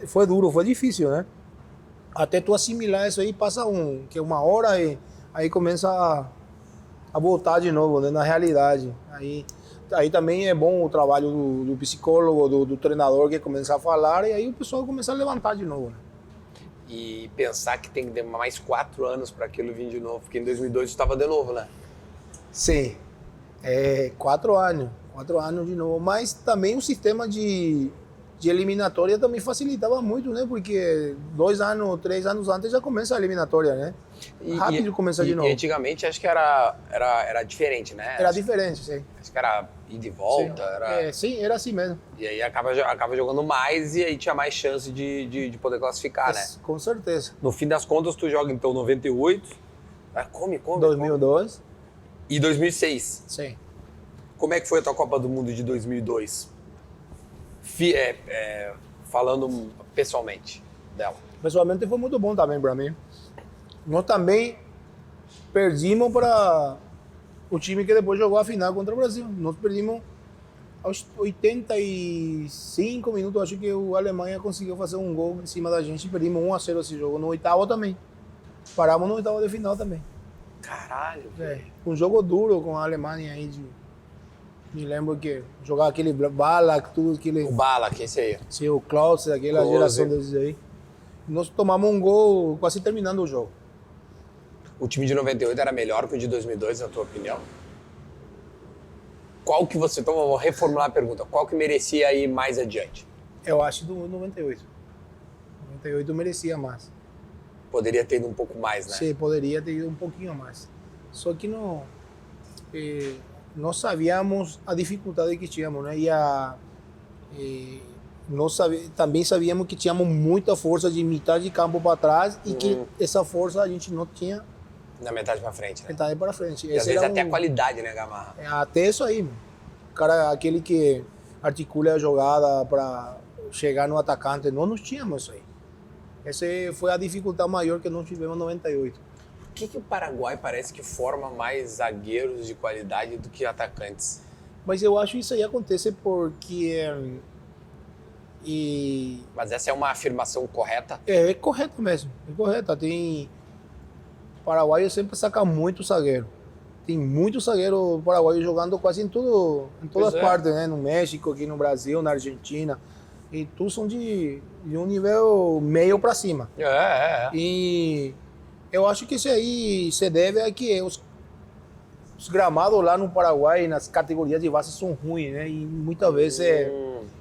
Speaker 2: Foi duro, foi difícil, né? Até tu assimilar isso aí, passa uma hora e aí começa a voltar de novo, né, na realidade. Aí também é bom o trabalho do psicólogo, do treinador, que começa a falar e aí o pessoal começa a levantar de novo, né?
Speaker 1: E pensar que tem que demorar mais 4 anos para aquilo vir de novo, porque em 2002 tu estava de novo, né?
Speaker 2: Sim, 4 anos de novo, mas também o sistema de eliminatória também facilitava muito, né? Porque 2 anos, 3 anos antes já começa a eliminatória, né? Rápido começar de novo.
Speaker 1: E antigamente acho que era diferente, né?
Speaker 2: Era diferente, sim.
Speaker 1: Acho que era ida e volta.
Speaker 2: Sim, era assim mesmo.
Speaker 1: E aí acaba jogando mais e aí tinha mais chance de poder classificar, né?
Speaker 2: Com certeza.
Speaker 1: No fim das contas, tu joga então 98, come.
Speaker 2: 2002.
Speaker 1: E 2006.
Speaker 2: Sim.
Speaker 1: Como é que foi a tua Copa do Mundo de 2002? Falando pessoalmente dela.
Speaker 2: Pessoalmente foi muito bom também para mim. Nós também perdimos para o time que depois jogou a final contra o Brasil. Nós perdimos aos 85 minutos, acho que a Alemanha conseguiu fazer um gol em cima da gente e perdimos 1-0 esse jogo. No oitavo também. Paramos no oitavo de final também.
Speaker 1: Caralho, velho.
Speaker 2: Um jogo duro com a Alemanha aí. Me lembro que jogava aquele Ballack, tudo aquele...
Speaker 1: O Ballack, esse aí.
Speaker 2: Sim, o Klose, aquela geração desses aí. Nós tomamos um gol quase terminando o jogo.
Speaker 1: O time de 98 era melhor que o de 2002, na tua opinião? Qual que você... Então, vou reformular a pergunta. Qual que merecia ir mais adiante?
Speaker 2: Eu acho do 98. 98 merecia mais.
Speaker 1: Poderia ter ido um pouco mais, né?
Speaker 2: Sim, poderia ter ido um pouquinho mais. Só que nós sabíamos a dificuldade que tínhamos, né? Também sabíamos que tínhamos muita força de metade de campo para trás e que essa força a gente não tinha
Speaker 1: na metade para frente, né?
Speaker 2: Metade para frente.
Speaker 1: E às vezes até a qualidade, né, Gamarra?
Speaker 2: Até isso aí, o cara, aquele que articula a jogada para chegar no atacante, nós não tínhamos isso aí. Essa foi a dificuldade maior que nós tivemos em 98.
Speaker 1: Por que o Paraguai parece que forma mais zagueiros de qualidade do que atacantes?
Speaker 2: Mas eu acho que isso aí acontece porque...
Speaker 1: Mas essa é uma afirmação correta?
Speaker 2: É correta mesmo, é correta. O Paraguai sempre saca muito zagueiro. Tem muito zagueiro paraguaio jogando quase em todas as partes, né? No México, aqui no Brasil, na Argentina. E todos são de um nível meio para cima.
Speaker 1: É.
Speaker 2: E Eu acho que isso aí se deve a que os gramados lá no Paraguai, nas categorias de base, são ruins, né? E muitas vezes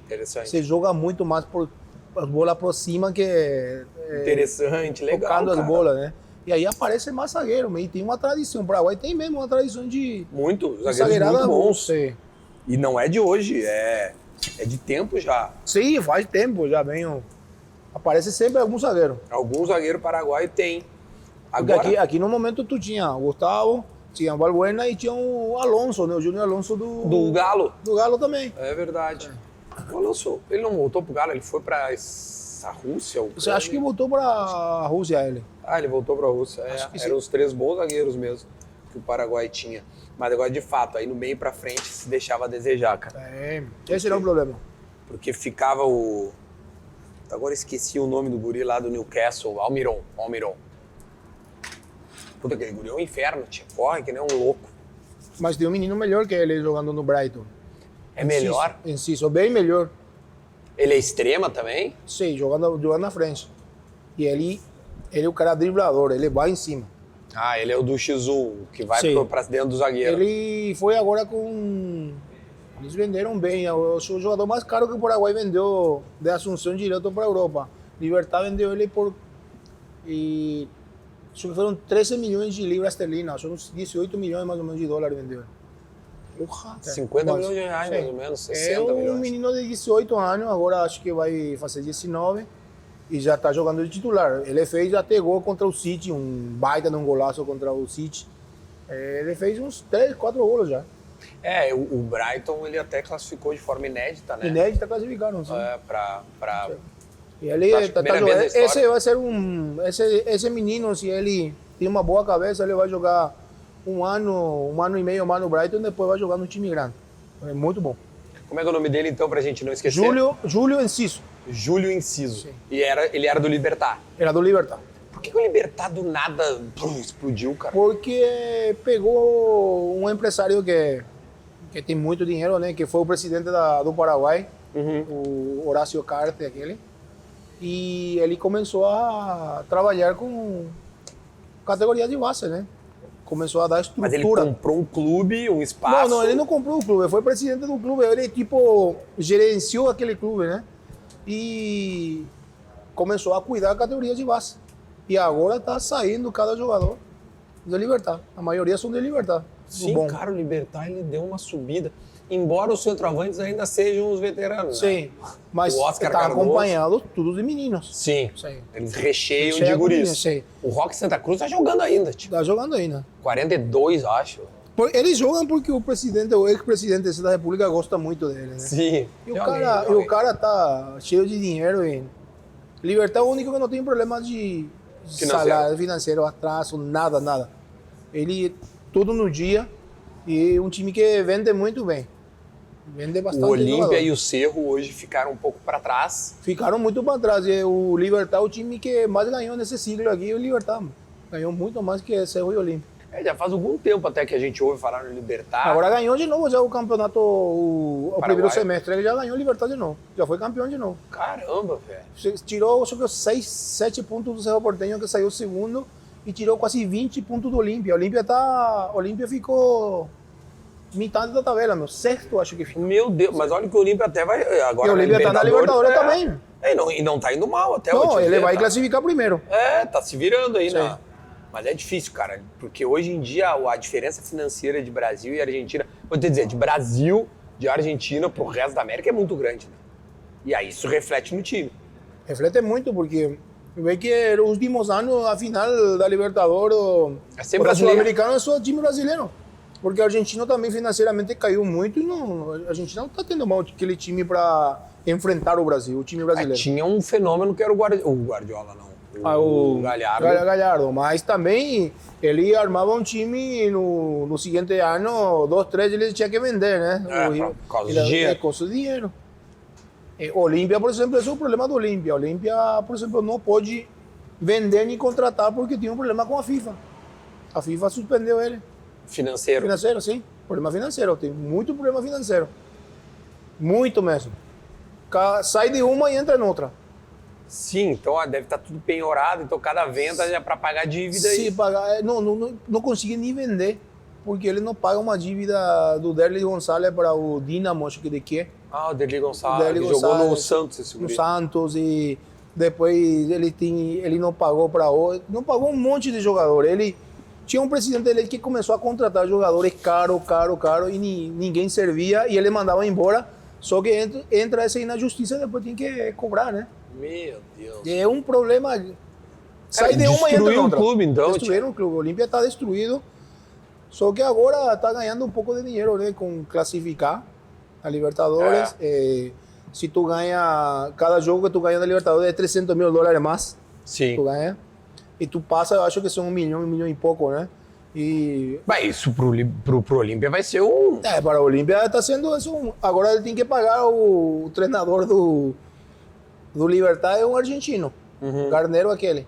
Speaker 1: Interessante.
Speaker 2: você joga muito mais por as bolas por cima que
Speaker 1: Interessante, legal,
Speaker 2: tocando
Speaker 1: cara.
Speaker 2: as bolas, né? E aí aparece mais zagueiro, e tem uma tradição. O Paraguai tem mesmo uma tradição de
Speaker 1: Muito, zagueiros
Speaker 2: zagueirada
Speaker 1: muito bons.
Speaker 2: Sim.
Speaker 1: E não é de hoje, é de tempo já.
Speaker 2: Sim, faz tempo já vem. Aparece sempre algum zagueiro.
Speaker 1: Algum zagueiro paraguaio tem.
Speaker 2: Porque
Speaker 1: Agora,
Speaker 2: aqui no momento tu tinha o Gustavo, tinha o Valbuena e tinha o Alonso, né? O Júnior Alonso
Speaker 1: do Galo.
Speaker 2: do Galo também.
Speaker 1: É verdade. O Alonso, ele não voltou pro Galo, ele foi pra a Rússia?
Speaker 2: Você acha que voltou para a Rússia ele?
Speaker 1: Ah, ele voltou pra Rússia.
Speaker 2: Acho que
Speaker 1: Eram
Speaker 2: sim.
Speaker 1: os 3 bons zagueiros mesmo que o Paraguai tinha. Mas agora, de fato, aí no meio pra frente se deixava a desejar, cara.
Speaker 2: Esse era o problema.
Speaker 1: Porque ficava o... Agora esqueci o nome do guri lá do Newcastle, Almiron. Puta, aquele guri é um inferno, tio. Corre que nem um louco.
Speaker 2: Mas tem um menino melhor que ele jogando no Brighton.
Speaker 1: É melhor?
Speaker 2: Enciso, bem melhor.
Speaker 1: Ele é extrema também?
Speaker 2: Sim, jogando na frente. E ele é o cara driblador, ele vai em cima.
Speaker 1: Ah, ele é o do X1, que vai
Speaker 2: Sim.
Speaker 1: pra dentro do zagueiro.
Speaker 2: Ele foi agora com... Eles venderam bem, é o jogador mais caro que o Paraguai vendeu de Assunção direto para a Europa. Libertad vendeu ele por... E... Acho que foram 13 milhões de libras esterlinas, são uns 18 milhões mais ou menos de dólares vendeu. Porra,
Speaker 1: 50
Speaker 2: mas-
Speaker 1: milhões de reais,
Speaker 2: sim.
Speaker 1: mais ou menos, 60
Speaker 2: É um
Speaker 1: milhões.
Speaker 2: menino de 18 anos, agora acho que vai fazer 19 e já está jogando de titular. Ele fez até gol contra o City, um baita de um golaço contra o City. Ele fez uns 3, 4 gols já.
Speaker 1: É, o Brighton, ele até classificou de forma inédita, né?
Speaker 2: Inédita classificaram, sim.
Speaker 1: É, pra...
Speaker 2: E ele
Speaker 1: Acho que
Speaker 2: tá
Speaker 1: primeira vez
Speaker 2: jogando.
Speaker 1: da história.
Speaker 2: Esse vai ser esse menino, se ele tem uma boa cabeça, ele vai jogar um ano e meio mais no Brighton e depois vai jogar no time grande. É muito bom.
Speaker 1: Como é que é o nome dele, então, pra gente não esquecer?
Speaker 2: Júlio Enciso.
Speaker 1: Júlio Enciso.
Speaker 2: Sim.
Speaker 1: E ele era do Libertad.
Speaker 2: Era do Libertad.
Speaker 1: Por que o Libertad do nada explodiu, cara?
Speaker 2: Porque pegou um empresário que tem muito dinheiro, né? Que foi o presidente do Paraguai, o Horácio Cartes, aquele. E ele começou a trabalhar com categorias de base, né? Começou a dar estrutura.
Speaker 1: Mas ele comprou um clube, um espaço...
Speaker 2: Não, ele não comprou o clube, ele foi presidente do clube, ele tipo gerenciou aquele clube, né? E começou a cuidar da categoria de base. E agora está saindo cada jogador de Libertad. A maioria são de Libertad.
Speaker 1: Sim,
Speaker 2: bom.
Speaker 1: cara, o Libertad, ele deu uma subida. Embora os centroavantes ainda sejam os veteranos, né?
Speaker 2: Sim, mas
Speaker 1: O Oscar
Speaker 2: está
Speaker 1: Cardoso.
Speaker 2: acompanhado tudo de meninos.
Speaker 1: Sim.
Speaker 2: Sim.
Speaker 1: Eles recheiam
Speaker 2: Recheia
Speaker 1: de
Speaker 2: com
Speaker 1: guris.
Speaker 2: meninos, sim.
Speaker 1: O Roque Santa Cruz tá jogando ainda, tipo.
Speaker 2: Está jogando ainda.
Speaker 1: 42, acho.
Speaker 2: Eles jogam porque o presidente, o ex-presidente da República gosta muito dele, né?
Speaker 1: Sim.
Speaker 2: E o cara tá cheio de dinheiro e Libertad é o único que não tem problema de
Speaker 1: Financeiro.
Speaker 2: salário financeiro, atraso, nada. Ele tudo no dia e um time que vende muito bem. Vende bastante.
Speaker 1: O Olímpia
Speaker 2: jogador.
Speaker 1: e o Cerro hoje ficaram um pouco para trás.
Speaker 2: Ficaram muito para trás. E o Libertad é o time que mais ganhou nesse ciclo aqui, o Libertad. Ganhou muito mais que Cerro e Olímpia.
Speaker 1: Já faz algum tempo até que a gente ouve falar no Libertad.
Speaker 2: Agora ganhou de novo já o campeonato, o
Speaker 1: Paraguai.
Speaker 2: primeiro semestre, ele já ganhou o Libertad de novo. Já foi campeão de novo.
Speaker 1: Caramba, velho.
Speaker 2: Tirou, acho que 6, 7 pontos do Cerro Porteño, que saiu segundo, e tirou quase 20 pontos do Olímpia. O Olímpia ficou metade da tabela, meu. Sexto, acho que ficou.
Speaker 1: Meu Deus, mas olha que o Olímpia até vai... Agora
Speaker 2: E o Olímpia tá na Libertadores também.
Speaker 1: E não tá indo mal até
Speaker 2: Não,
Speaker 1: hoje.
Speaker 2: ele vai classificar primeiro.
Speaker 1: Tá se virando aí,
Speaker 2: Sim.
Speaker 1: né? Mas é difícil, cara, porque hoje em dia a diferença financeira de Brasil e Argentina, vou te dizer, de Brasil, de Argentina pro resto da América é muito grande, né? E aí isso reflete no time.
Speaker 2: Reflete muito, porque vê que nos últimos anos, a final da Libertadores,
Speaker 1: É sempre
Speaker 2: o
Speaker 1: brasileiro.
Speaker 2: sul-americano é só time brasileiro. Porque o argentino também financeiramente caiu muito e a Argentina não está tendo mal aquele time para enfrentar o Brasil, o time brasileiro.
Speaker 1: Tinha um fenômeno que era o Guardiola, não. O Galhardo.
Speaker 2: Galhardo, mas também ele armava um time no seguinte ano, 2, 3 ele tinha que vender, né?
Speaker 1: Por causa do dinheiro.
Speaker 2: Por causa do dinheiro. Olímpia, por exemplo, esse é o problema do Olímpia. Olímpia, por exemplo, não pode vender nem contratar porque tinha um problema com a FIFA. A FIFA suspendeu ele.
Speaker 1: Financeiro.
Speaker 2: Financeiro, sim. Problema financeiro. Tem muito problema financeiro. Muito mesmo. Sai de uma e entra em outra.
Speaker 1: Sim, então deve estar tudo penhorado, então cada venda é para pagar dívida.
Speaker 2: Se pagar, não consegui nem vender, porque ele não paga uma dívida do Derlei Gonçalves para o Dinamo, acho que de quê?
Speaker 1: O Derlei Gonçalves, que jogou no Santos esse
Speaker 2: no Santos, e depois ele não pagou para outro, não pagou um monte de jogador. Ele tinha um presidente dele que começou a contratar jogadores caro, e ninguém servia, e ele mandava embora. Só que entra essa aí na justiça e depois tem que cobrar, né?
Speaker 1: Meu Deus.
Speaker 2: É um problema. Sai de uma e entra
Speaker 1: Destruiu
Speaker 2: outra.
Speaker 1: o clube, então.
Speaker 2: Destruíram o clube. O Olímpia está destruído. Só que agora está ganhando um pouco de dinheiro, né? Com classificar a Libertadores. Se tu ganha, cada jogo que tu ganha na Libertadores é $300 mil mais.
Speaker 1: Sim.
Speaker 2: Tu ganha. E tu passa, eu acho que são 1 milhão e pouco, né? E...
Speaker 1: Mas isso pro Olímpia vai ser um...
Speaker 2: para o Olímpia está sendo isso. Agora ele tem que pagar o treinador do Libertad, é um argentino. Garnero aquele.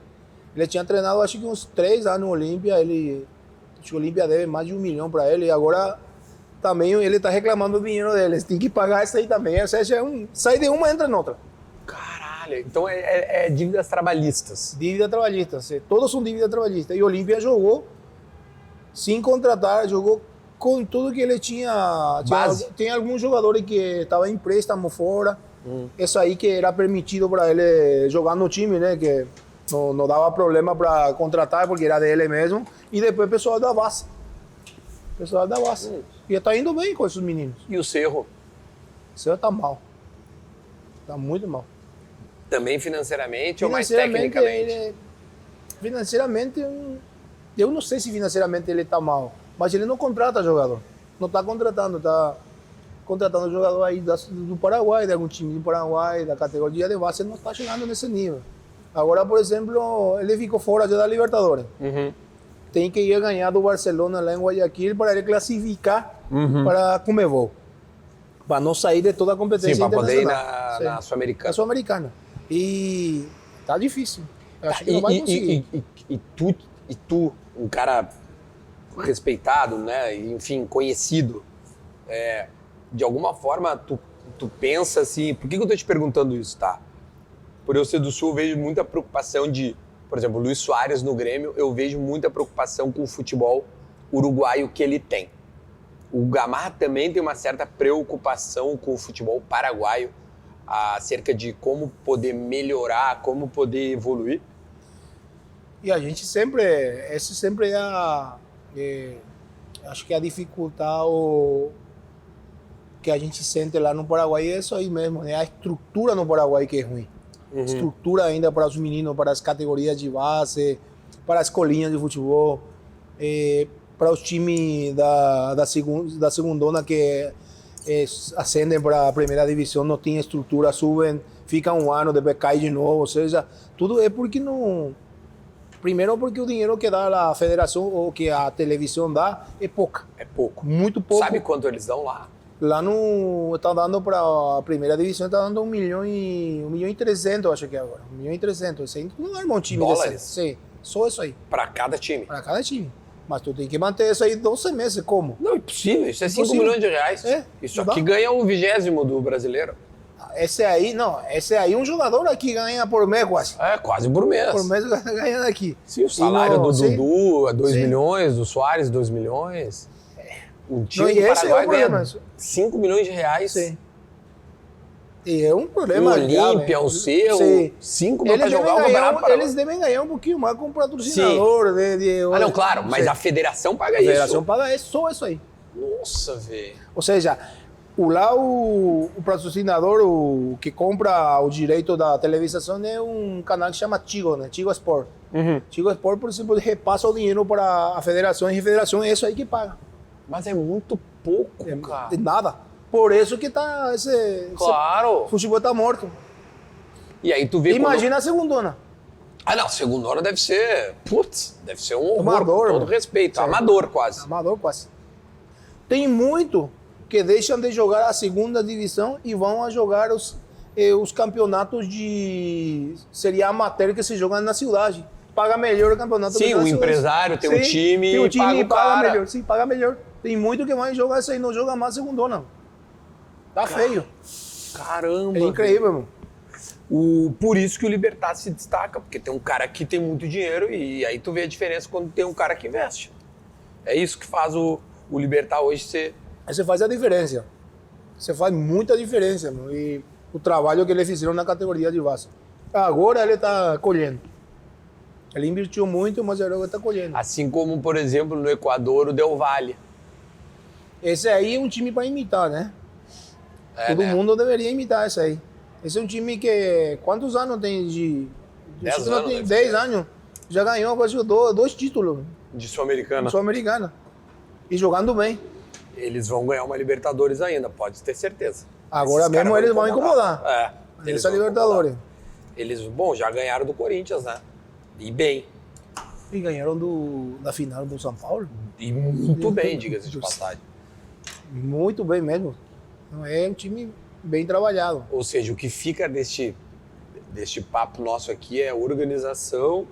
Speaker 2: Ele tinha treinado acho que uns 3 anos no Olímpia. Acho que o Olímpia deve mais de 1 milhão para ele. E agora também ele está reclamando o dinheiro dele. Tem que pagar isso aí também. Ou seja, sai de uma e entra em outra.
Speaker 1: Caralho, então é dívidas trabalhistas.
Speaker 2: Dívida trabalhista. Todos são dívidas trabalhistas. E o Olímpia jogou sem contratar, jogou com tudo que ele tinha. Tem alguns jogadores que estavam em préstamo fora. Isso aí que era permitido para ele jogar no time, né? Que não dava problema para contratar, porque era dele mesmo. E depois o pessoal da base. E está indo bem com esses meninos.
Speaker 1: E o Cerro?
Speaker 2: O Cerro está mal. Está muito mal.
Speaker 1: Também financeiramente ou mais tecnicamente?
Speaker 2: Financeiramente, eu não sei se financeiramente ele está mal, mas ele não contrata jogador. Não está contratando, está contratando jogador aí do Paraguai, de algum time do Paraguai, da categoria de base, não está chegando nesse nível. Agora, por exemplo, ele ficou fora já da Libertadores. Tem que ir ganhar do Barcelona lá em Guayaquil para ele classificar para a Conmebol. Para não sair de toda a competência internacional.
Speaker 1: Sim, para poder ir na Sul-Americana.
Speaker 2: Na Sul-Americana. E tá difícil. Eu acho que não vai conseguir.
Speaker 1: E tu, um cara respeitado, né? Enfim, conhecido, de alguma forma tu pensa assim... Por que eu tô te perguntando isso, tá? Por eu ser do Sul, eu vejo muita preocupação de... Por exemplo, o Luis Soares no Grêmio, eu vejo muita preocupação com o futebol uruguaio que ele tem. O Gamarra também tem uma certa preocupação com o futebol paraguaio acerca de como poder melhorar, como poder evoluir.
Speaker 2: E a gente sempre, esse sempre acho que a dificuldade que a gente sente lá no Paraguai é isso aí mesmo, né? A estrutura no Paraguai que é ruim. Estrutura ainda para os meninos, para as categorias de base, para as escolinhas de futebol, para os times da segundona que ascendem para a primeira divisão, não tem estrutura, subem, ficam um ano, depois cai de novo, ou seja, tudo é porque não... Primeiro porque o dinheiro que dá a federação ou que a televisão dá é pouco.
Speaker 1: É pouco.
Speaker 2: Muito pouco.
Speaker 1: Sabe quanto eles dão lá?
Speaker 2: Lá no... Está dando para a primeira divisão, está dando 1 milhão e 300, acho que é agora. 1 milhão e 300. Isso aí não é um time
Speaker 1: dólares?
Speaker 2: Sim, só isso aí.
Speaker 1: Para cada time?
Speaker 2: Para cada time. Mas tu tem que manter isso aí 12 meses, como?
Speaker 1: Não, impossível. Isso é 5 milhões de reais. Isso aqui ganha o 20º do brasileiro.
Speaker 2: Esse aí é um jogador aqui ganha por mês quase.
Speaker 1: Quase por mês.
Speaker 2: Por mês ganhando aqui.
Speaker 1: Sim, o salário do Dudu é 2 milhões, do Soares 2 milhões. O time do Paraguai ganha 5 milhões de reais.
Speaker 2: Sim. E é um problema.
Speaker 1: O Olímpia, o Cerro, 5 milhões para jogar o campeonato.
Speaker 2: Eles devem ganhar um pouquinho mais com o patrocinador.
Speaker 1: Não, claro, mas a federação paga isso.
Speaker 2: A federação paga só isso aí.
Speaker 1: Nossa, velho.
Speaker 2: Ou seja, o patrocinador, o que compra o direito da televisão é um canal que chama Tigo, né? Tigo Sport. Tigo Sport, por exemplo, repassa o dinheiro para a federação e a federação é isso aí que paga.
Speaker 1: Mas é muito pouco, cara.
Speaker 2: Nada. Por isso que tá
Speaker 1: Claro.
Speaker 2: O futebol tá morto.
Speaker 1: E aí tu vê...
Speaker 2: Imagina a segundona.
Speaker 1: Não, segundona deve ser... Putz, deve ser um horror,
Speaker 2: amador,
Speaker 1: com todo respeito. Sim. Amador quase.
Speaker 2: Amador quase. Tem muito que deixam de jogar a segunda divisão e vão a jogar os campeonatos de... Seria amateur que se jogam na cidade. Paga melhor o campeonato.
Speaker 1: Sim, o empresário tem um time
Speaker 2: e
Speaker 1: paga
Speaker 2: melhor. Sim, paga melhor. Tem muito que vai jogar isso aí, não joga mais segundona. Tá feio.
Speaker 1: Caramba.
Speaker 2: É incrível, irmão.
Speaker 1: Por isso que o Libertad se destaca, porque tem um cara que tem muito dinheiro e aí tu vê a diferença quando tem um cara que investe. É isso que faz o Libertad hoje ser...
Speaker 2: Aí você faz a diferença. Você faz muita diferença, meu. E o trabalho que eles fizeram na categoria de base. Agora ele está colhendo. Ele investiu muito, mas agora está colhendo.
Speaker 1: Assim como, por exemplo, no Equador, o Del Valle.
Speaker 2: Esse aí é um time para imitar, né? Todo mundo deveria imitar esse aí. Esse é um time que... Quantos anos tem de...
Speaker 1: 10 anos.
Speaker 2: 10 anos. Já ganhou quase 2 títulos.
Speaker 1: De Sul-Americana.
Speaker 2: Sul-Americana. E jogando bem.
Speaker 1: Eles vão ganhar uma Libertadores ainda, pode ter certeza.
Speaker 2: Agora
Speaker 1: Esses
Speaker 2: mesmo
Speaker 1: caras
Speaker 2: eles vão incomodar.
Speaker 1: Eles
Speaker 2: Essa
Speaker 1: vão
Speaker 2: Libertadores.
Speaker 1: incomodar. Eles, bom, já ganharam do Corinthians, né? E bem.
Speaker 2: E ganharam da final do São Paulo.
Speaker 1: E muito bem, diga-se de passagem.
Speaker 2: Muito bem mesmo. É um time bem trabalhado.
Speaker 1: Ou seja, o que fica deste papo nosso aqui é organização,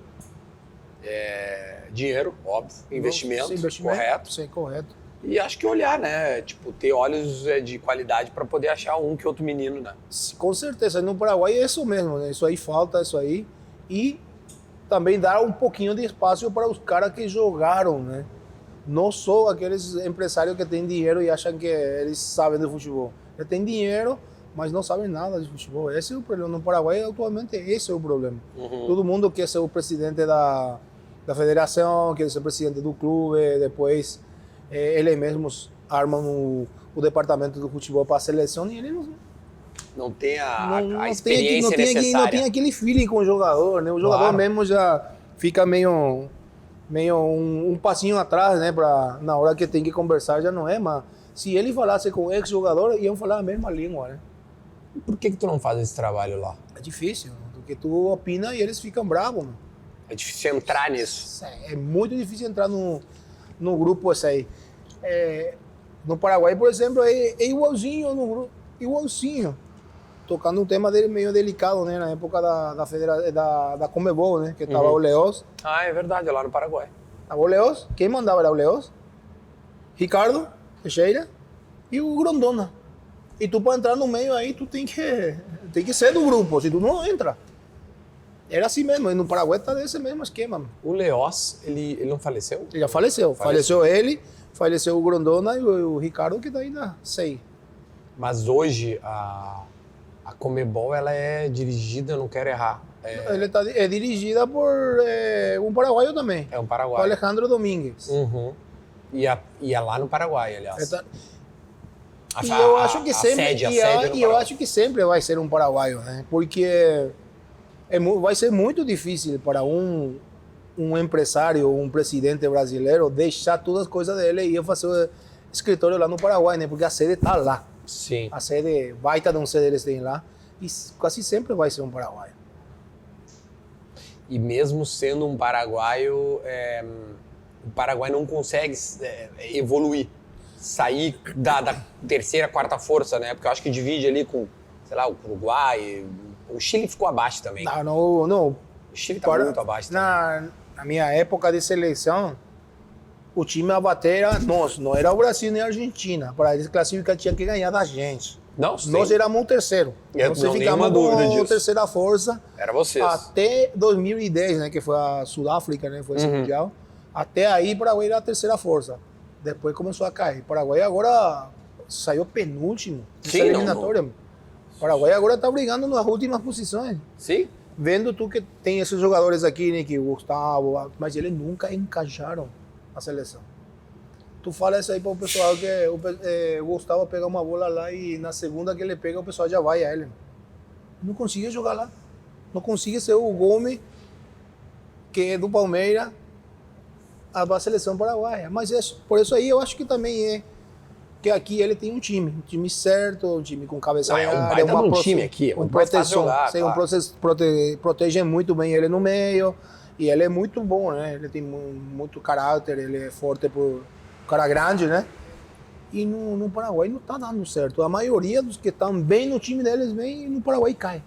Speaker 1: dinheiro, óbvio, investimento, correto.
Speaker 2: Sim, correto.
Speaker 1: E acho que olhar, né? Tipo, ter olhos de qualidade para poder achar um que outro menino, né?
Speaker 2: Com certeza. No Paraguai é isso mesmo, né? Isso aí falta, isso aí. E também dar um pouquinho de espaço para os caras que jogaram, né? Não só aqueles empresários que têm dinheiro e acham que eles sabem de futebol. Eles têm dinheiro, mas não sabem nada de futebol. Esse é o problema. No Paraguai, atualmente, esse é o problema. Todo mundo quer ser o presidente da federação, quer ser o presidente do clube, depois eles mesmos armam o departamento do futebol para a seleção e eles
Speaker 1: não tem a experiência necessária.
Speaker 2: Não tem aquele feeling com o jogador, né? O jogador mesmo já fica meio um passinho atrás, né? Na hora que tem que conversar já não é, mas se ele falasse com o ex-jogador, iam falar a mesma língua, né?
Speaker 1: Por que tu não faz esse trabalho lá?
Speaker 2: É difícil, porque tu opina e eles ficam bravos, mano.
Speaker 1: É difícil entrar nisso.
Speaker 2: É muito difícil entrar no grupo esse aí. No Paraguai, por exemplo, é igualzinho no grupo, igualzinho. Tocando um tema dele meio delicado, né? Na época da Conmebol, né? Que tava o Leoz.
Speaker 1: Ah, é verdade, é lá no Paraguai.
Speaker 2: Tava o Leoz. Quem mandava era o Leoz, Ricardo Teixeira e o Grondona. E tu para entrar no meio aí, tu tem que ser do grupo, se tu não entra. Era assim mesmo, e no Paraguai tá desse mesmo esquema.
Speaker 1: O Leoz, ele não faleceu?
Speaker 2: Ele já faleceu. Faleceu ele, faleceu o Grondona e o Ricardo, que ainda sei.
Speaker 1: Mas hoje a Conmebol, ela é dirigida, eu não quero errar.
Speaker 2: É dirigida por um paraguaio também.
Speaker 1: É um paraguaio.
Speaker 2: O Alejandro Domingues.
Speaker 1: Uhum. E é lá no Paraguai, aliás.
Speaker 2: E eu acho que sempre,
Speaker 1: eu
Speaker 2: acho que sempre vai ser um paraguaio, né? Porque vai ser muito difícil para um empresário, um presidente brasileiro deixar todas as coisas dele e ir fazer o escritório lá no Paraguai, né? Porque a sede está lá.
Speaker 1: Sim.
Speaker 2: A sede, baita de um sede eles têm lá e quase sempre vai ser um paraguaio.
Speaker 1: E mesmo sendo um paraguaio, o Paraguai não consegue evoluir, sair da terceira, quarta força, né? Porque eu acho que divide ali com, sei lá, o Uruguai, o Chile ficou abaixo também.
Speaker 2: Não.
Speaker 1: O Chile tá muito abaixo também.
Speaker 2: Na minha época de seleção, o time a bater era nós, não era o Brasil nem a Argentina. Para eles classificar tinha que ganhar da gente.
Speaker 1: Nós
Speaker 2: éramos o terceiro.
Speaker 1: Nós ficamos com
Speaker 2: a terceira força.
Speaker 1: Era vocês.
Speaker 2: Até 2010, né, que foi a Sudáfrica, né, foi esse mundial. Até aí, o Paraguai era a terceira força. Depois começou a cair. O Paraguai agora saiu penúltimo nessa eliminatória. O Paraguai agora está brigando nas últimas posições.
Speaker 1: Sim.
Speaker 2: Vendo tu que tem esses jogadores aqui, né, que o Gustavo, mas eles nunca encaixaram a seleção. Tu fala isso aí para o pessoal que o Gustavo pega uma bola lá e na segunda que ele pega o pessoal já vai a ele. Não consegue jogar lá. Não consegue ser o Gomes, que é do Palmeiras, a seleção paraguaia. Mas por isso aí eu acho que também é que aqui ele tem um time certo, um time com cabeça
Speaker 1: de área, um time aqui,
Speaker 2: uma proteção,
Speaker 1: jogar, claro.
Speaker 2: Protege muito bem ele no meio e ele é muito bom, né? Ele tem muito caráter, ele é forte por cara grande, né? E no Paraguai não tá dando certo. A maioria dos que estão bem no time deles vem e no Paraguai cai.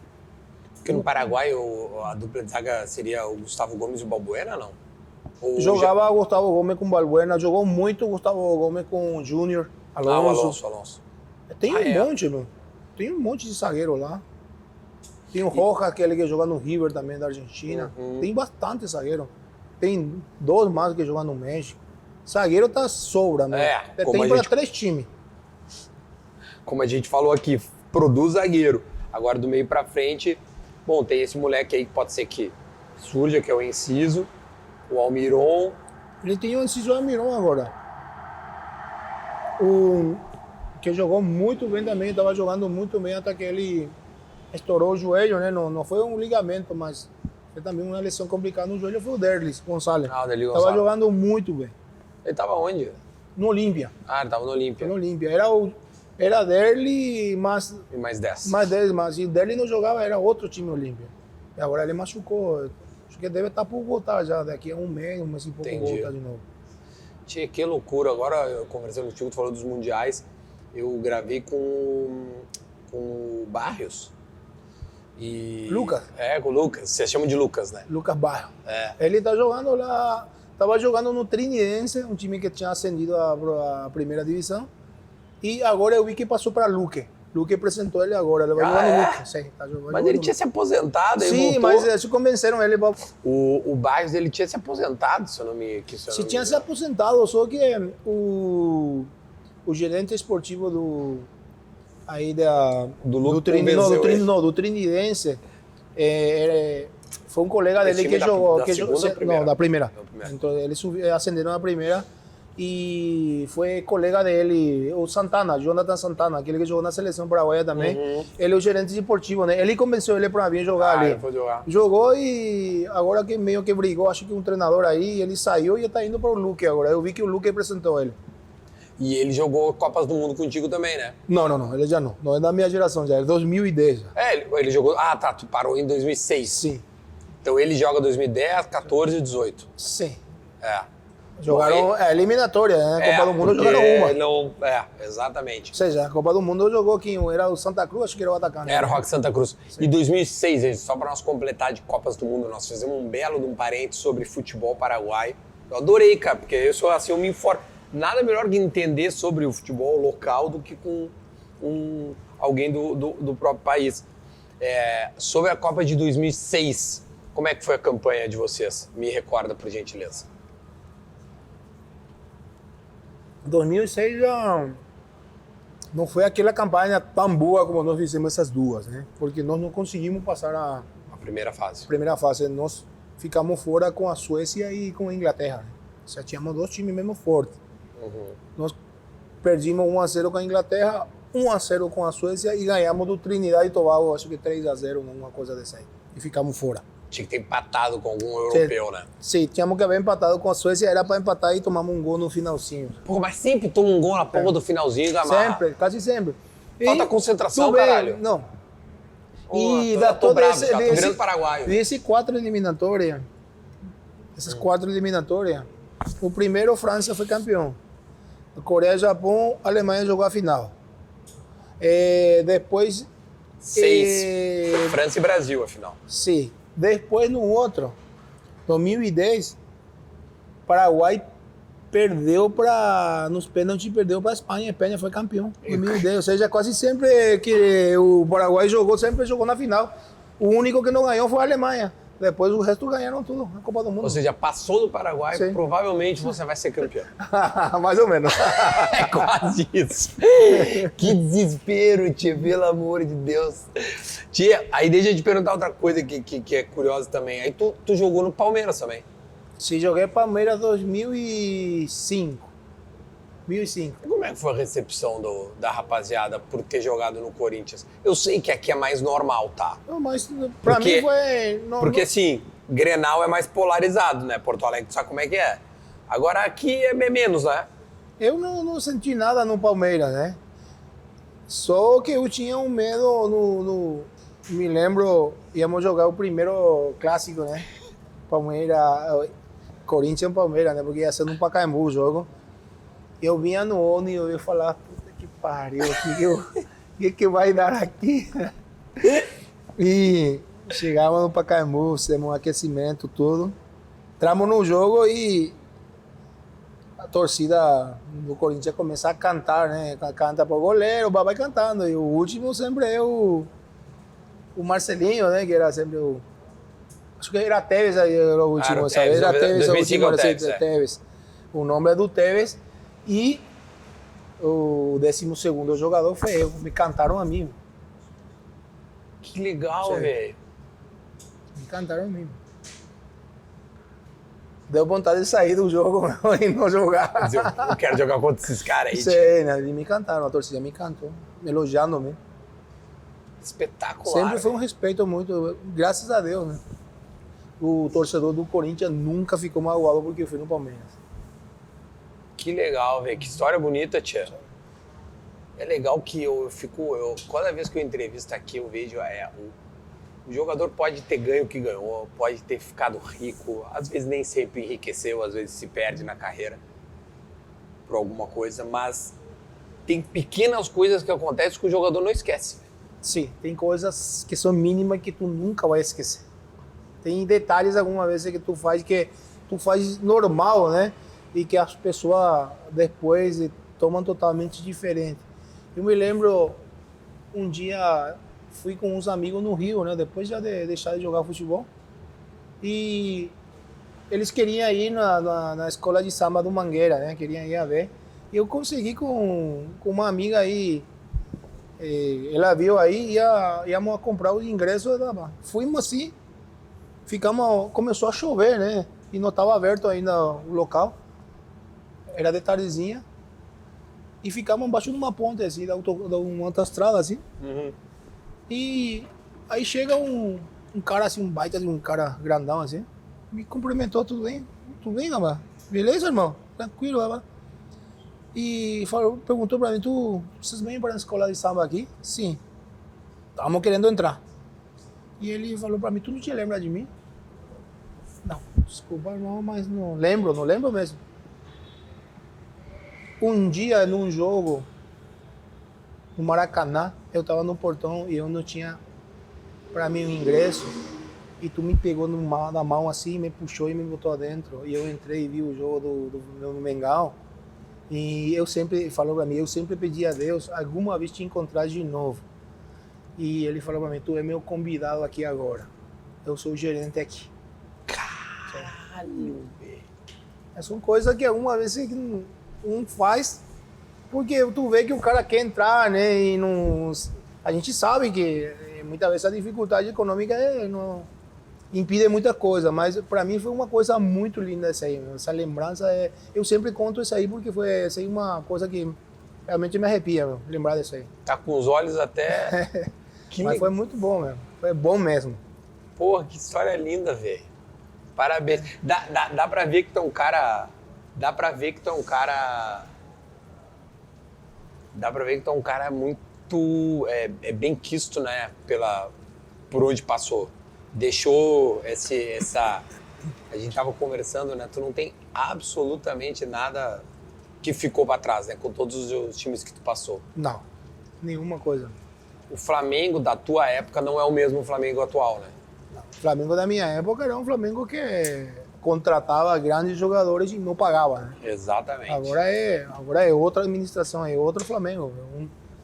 Speaker 1: Porque no Paraguai a dupla de zaga seria o Gustavo Gomes e o Balbuena, não?
Speaker 2: Jogava Gustavo Gomes com Balbuena, jogou muito Gustavo Gomes com o Júnior. Alonso.
Speaker 1: Alonso.
Speaker 2: Tem um monte, meu. Tem um monte de zagueiro lá. Tem o Rojas, aquele que joga no River também, da Argentina. Tem bastante zagueiro. Tem 2 mais que jogam no México. Zagueiro tá sobra, né? Tem para 3 times.
Speaker 1: Como a gente falou aqui, produz zagueiro. Agora do meio pra frente, bom, tem esse moleque aí que pode ser que surja, que é o Enciso, o Almiron.
Speaker 2: Ele tem o Enciso Almiron agora. O que jogou muito bem também, estava jogando muito bem até que ele estourou o joelho, né? Não foi um ligamento, mas foi também uma lesão complicada no joelho, foi o Derlis Gonçalves.
Speaker 1: Ah, o Derlis
Speaker 2: Estava
Speaker 1: Gonçalves.
Speaker 2: jogando muito bem.
Speaker 1: Ele tava onde?
Speaker 2: No Olímpia.
Speaker 1: Ah, ele tava no Olímpia.
Speaker 2: No Olímpia. Era Derlis, mas...
Speaker 1: E mais 10.
Speaker 2: Mais 10, mas se o Derlis não jogava, era outro time Olímpia. E agora ele machucou. Acho que deve estar por voltar já, daqui a um mês e pouco voltar de novo.
Speaker 1: Tia, que loucura. Agora, eu conversando contigo, tu falou dos mundiais. Eu gravei com o Barrios. E...
Speaker 2: Lucas?
Speaker 1: Com o Lucas. Vocês chamam de Lucas, né?
Speaker 2: Lucas Barrios. Ele tá jogando lá... Estava jogando no Trinidense, um time que tinha ascendido à primeira divisão. E agora eu vi que passou para Luque. Luque apresentou ele agora. Ele vai jogar no Luque. Sim, tá jogando.
Speaker 1: Mas ele tinha se aposentado,
Speaker 2: sim, mas se convenceram ele.
Speaker 1: O Barrios, ele tinha se aposentado, se eu não me...
Speaker 2: Se tinha se aposentado, só que o gerente esportivo do Trinidense foi um colega dele que jogou. Da primeira. Então eles ascenderam na primeira e foi colega dele, o Santana, Jonathan Santana, aquele que jogou na seleção paraguaia também. Ele é o gerente esportivo, né? Ele convenceu ele para vir jogar ali.
Speaker 1: Ele foi jogar.
Speaker 2: Jogou e agora que meio que brigou, acho que um treinador aí, ele saiu e está indo para o Luque agora. Eu vi que o Luque apresentou ele.
Speaker 1: E ele jogou Copas do Mundo contigo também, né?
Speaker 2: Não, ele já não. Não é da minha geração, já é 2010.
Speaker 1: Ele jogou... Ah, tá, tu parou em 2006.
Speaker 2: Sim.
Speaker 1: Então ele joga 2010, 14 e 18.
Speaker 2: Sim.
Speaker 1: Jogaram
Speaker 2: eliminatória, né? Copa do Mundo jogaram uma.
Speaker 1: Não, exatamente.
Speaker 2: Ou seja, a Copa do Mundo jogou quem? Era o Santa Cruz, acho que era o atacante.
Speaker 1: Era o Roque Santa Cruz. Sim. E 2006, só para nós completar de Copas do Mundo, nós fizemos um belo de um parênteses sobre futebol paraguaio. Eu adorei, cara, porque eu sou assim, eu me informo. Nada melhor que entender sobre o futebol local do que com alguém do próprio país. Sobre a Copa de 2006, como é que foi a campanha de vocês? Me recorda, por gentileza.
Speaker 2: 2006 já não foi aquela campanha tão boa como nós fizemos essas duas, né? Porque nós não conseguimos passar a
Speaker 1: primeira fase.
Speaker 2: Primeira fase, nós ficamos fora com a Suécia e com a Inglaterra. Né? Já tínhamos 2 times mesmo fortes. Nós perdimos 1-0 com a Inglaterra, 1-0 com a Suécia e ganhamos do Trinidad e Tobago, acho que 3-0, uma coisa dessa aí. E ficamos fora.
Speaker 1: Tinha que ter empatado com algum europeu, né?
Speaker 2: Sim, tínhamos que haver empatado com a Suécia, era para empatar e tomamos um gol no finalzinho.
Speaker 1: Pô, mas sempre toma um gol na porra do finalzinho da marra.
Speaker 2: Sempre, quase sempre.
Speaker 1: Falta concentração, caralho.
Speaker 2: Não.
Speaker 1: E da tô bravo, já tô virando paraguaio.
Speaker 2: Desse 4 eliminatórias, essas 4 eliminatórias, o primeiro França foi campeão. Coreia, Japão, Alemanha jogou a final. Depois...
Speaker 1: 6. França e Brasil, a final.
Speaker 2: Sim. Depois, no outro, 2010, Paraguai perdeu nos pênaltis, perdeu para a Espanha. A Espanha foi campeão em 2010. Ou seja, quase sempre que o Paraguai jogou, sempre jogou na final. O único que não ganhou foi a Alemanha. Depois o resto ganharam tudo na Copa do Mundo.
Speaker 1: Ou seja, passou do Paraguai,
Speaker 2: sim,
Speaker 1: provavelmente você vai ser campeão.
Speaker 2: Mais ou menos.
Speaker 1: É quase isso. Que desespero, tia, pelo amor de Deus. Tia, aí deixa eu te perguntar outra coisa que é curiosa também. Aí tu jogou no Palmeiras também.
Speaker 2: Sim, joguei Palmeiras 2005. 2005.
Speaker 1: E como é que foi a recepção da rapaziada por ter jogado no Corinthians? Eu sei que aqui é mais normal, tá?
Speaker 2: Não, mas pra mim foi...
Speaker 1: Porque assim, Grenal é mais polarizado, né? Porto Alegre, tu sabe como é que é? Agora aqui é menos, né?
Speaker 2: Eu não senti nada no Palmeiras, né? Só que eu tinha um medo me lembro, íamos jogar o primeiro clássico, né? Palmeiras, Corinthians e Palmeiras, né? Porque ia ser no Pacaembu o jogo. Eu vinha no ônibus e eu ia falar, puta que pariu, o que vai dar aqui? E chegávamos no Pacaembu, fizemos um aquecimento, tudo. Entramos no jogo e a torcida do Corinthians começa a cantar, né? Canta pro goleiro, vai cantando. E o último sempre é o o Marcelinho, né? Que era sempre o... Acho que era Tevez aí, era o último, sabe? Era Tevez, o último, era Tevez. O nome é do Tevez. E o 12º jogador foi eu. Me cantaram a mim.
Speaker 1: Que legal, velho.
Speaker 2: Me cantaram a mim. Deu vontade de sair do jogo e não jogar.
Speaker 1: Eu quero jogar contra esses caras aí.
Speaker 2: Sei, né? E me cantaram, a torcida me cantou, elogiando-me.
Speaker 1: Espetacular.
Speaker 2: Sempre foi um respeito muito, graças a Deus, né? O torcedor do Corinthians nunca ficou magoado porque eu fui no Palmeiras.
Speaker 1: Que legal, velho. Que história bonita, tia. É legal que cada vez que eu entrevisto aqui, eu vejo o jogador pode ter ganho o que ganhou, pode ter ficado rico, às vezes nem sempre enriqueceu, às vezes se perde na carreira por alguma coisa, mas tem pequenas coisas que acontecem que o jogador não esquece.
Speaker 2: Sim, tem coisas que são mínimas que tu nunca vai esquecer. Tem detalhes alguma vez que tu faz normal, né? E que as pessoas depois tomam totalmente diferente. Eu me lembro um dia fui com uns amigos no Rio, né? Depois já de deixar de jogar futebol. E eles queriam ir na escola de samba do Mangueira, né? Queriam ir a ver. E eu consegui com uma amiga aí. Ela viu aí, íamos comprar o ingresso. Fomos assim, começou a chover, né? E não estava aberto ainda o local. Era de tardezinha. E ficamos embaixo de uma ponte, assim, da uma autoestrada, assim.
Speaker 1: Uhum.
Speaker 2: E aí chega um cara assim, um baita de um cara grandão assim, me cumprimentou, tudo bem, rapaz? Beleza, irmão? Tranquilo, rapaz? E perguntou pra mim, vocês vêm para a escola de samba aqui? Sim. Estamos querendo entrar. E ele falou pra mim, tu não te lembra de mim? Não, desculpa, irmão, mas não lembro mesmo. Um dia, num jogo, no Maracanã, eu estava no portão e eu não tinha para mim o ingresso, e tu me pegou na mão assim, me puxou e me botou dentro, e eu entrei e vi o jogo do meu Mengão, e eu sempre, falou para mim, eu sempre pedi a Deus alguma vez te encontrar de novo, e ele falou para mim, tu é meu convidado aqui agora, eu sou o gerente aqui.
Speaker 1: Caralho, velho.
Speaker 2: São coisas que alguma vez um faz, porque tu vê que o cara quer entrar, né? E não... A gente sabe que muitas vezes a dificuldade econômica não impede muita coisa, mas para mim foi uma coisa muito linda essa aí. Essa lembrança, eu sempre conto isso aí porque foi essa aí uma coisa que realmente me arrepia, lembrar disso aí.
Speaker 1: Tá com os olhos até...
Speaker 2: Mas foi muito bom mesmo, foi bom mesmo.
Speaker 1: Porra, que história linda, velho. Parabéns. Dá pra ver que tu é um cara... Dá pra ver que tu é um cara muito bem quisto, né? Por onde passou. Deixou essa... A gente tava conversando, né? Tu não tem absolutamente nada que ficou pra trás, né? Com todos os times que tu passou.
Speaker 2: Não, nenhuma coisa.
Speaker 1: O Flamengo da tua época não é o mesmo Flamengo atual, né?
Speaker 2: Não. O Flamengo da minha época era um Flamengo que contratava grandes jogadores e não pagava, né?
Speaker 1: Exatamente.
Speaker 2: Agora é outra administração, é outro Flamengo.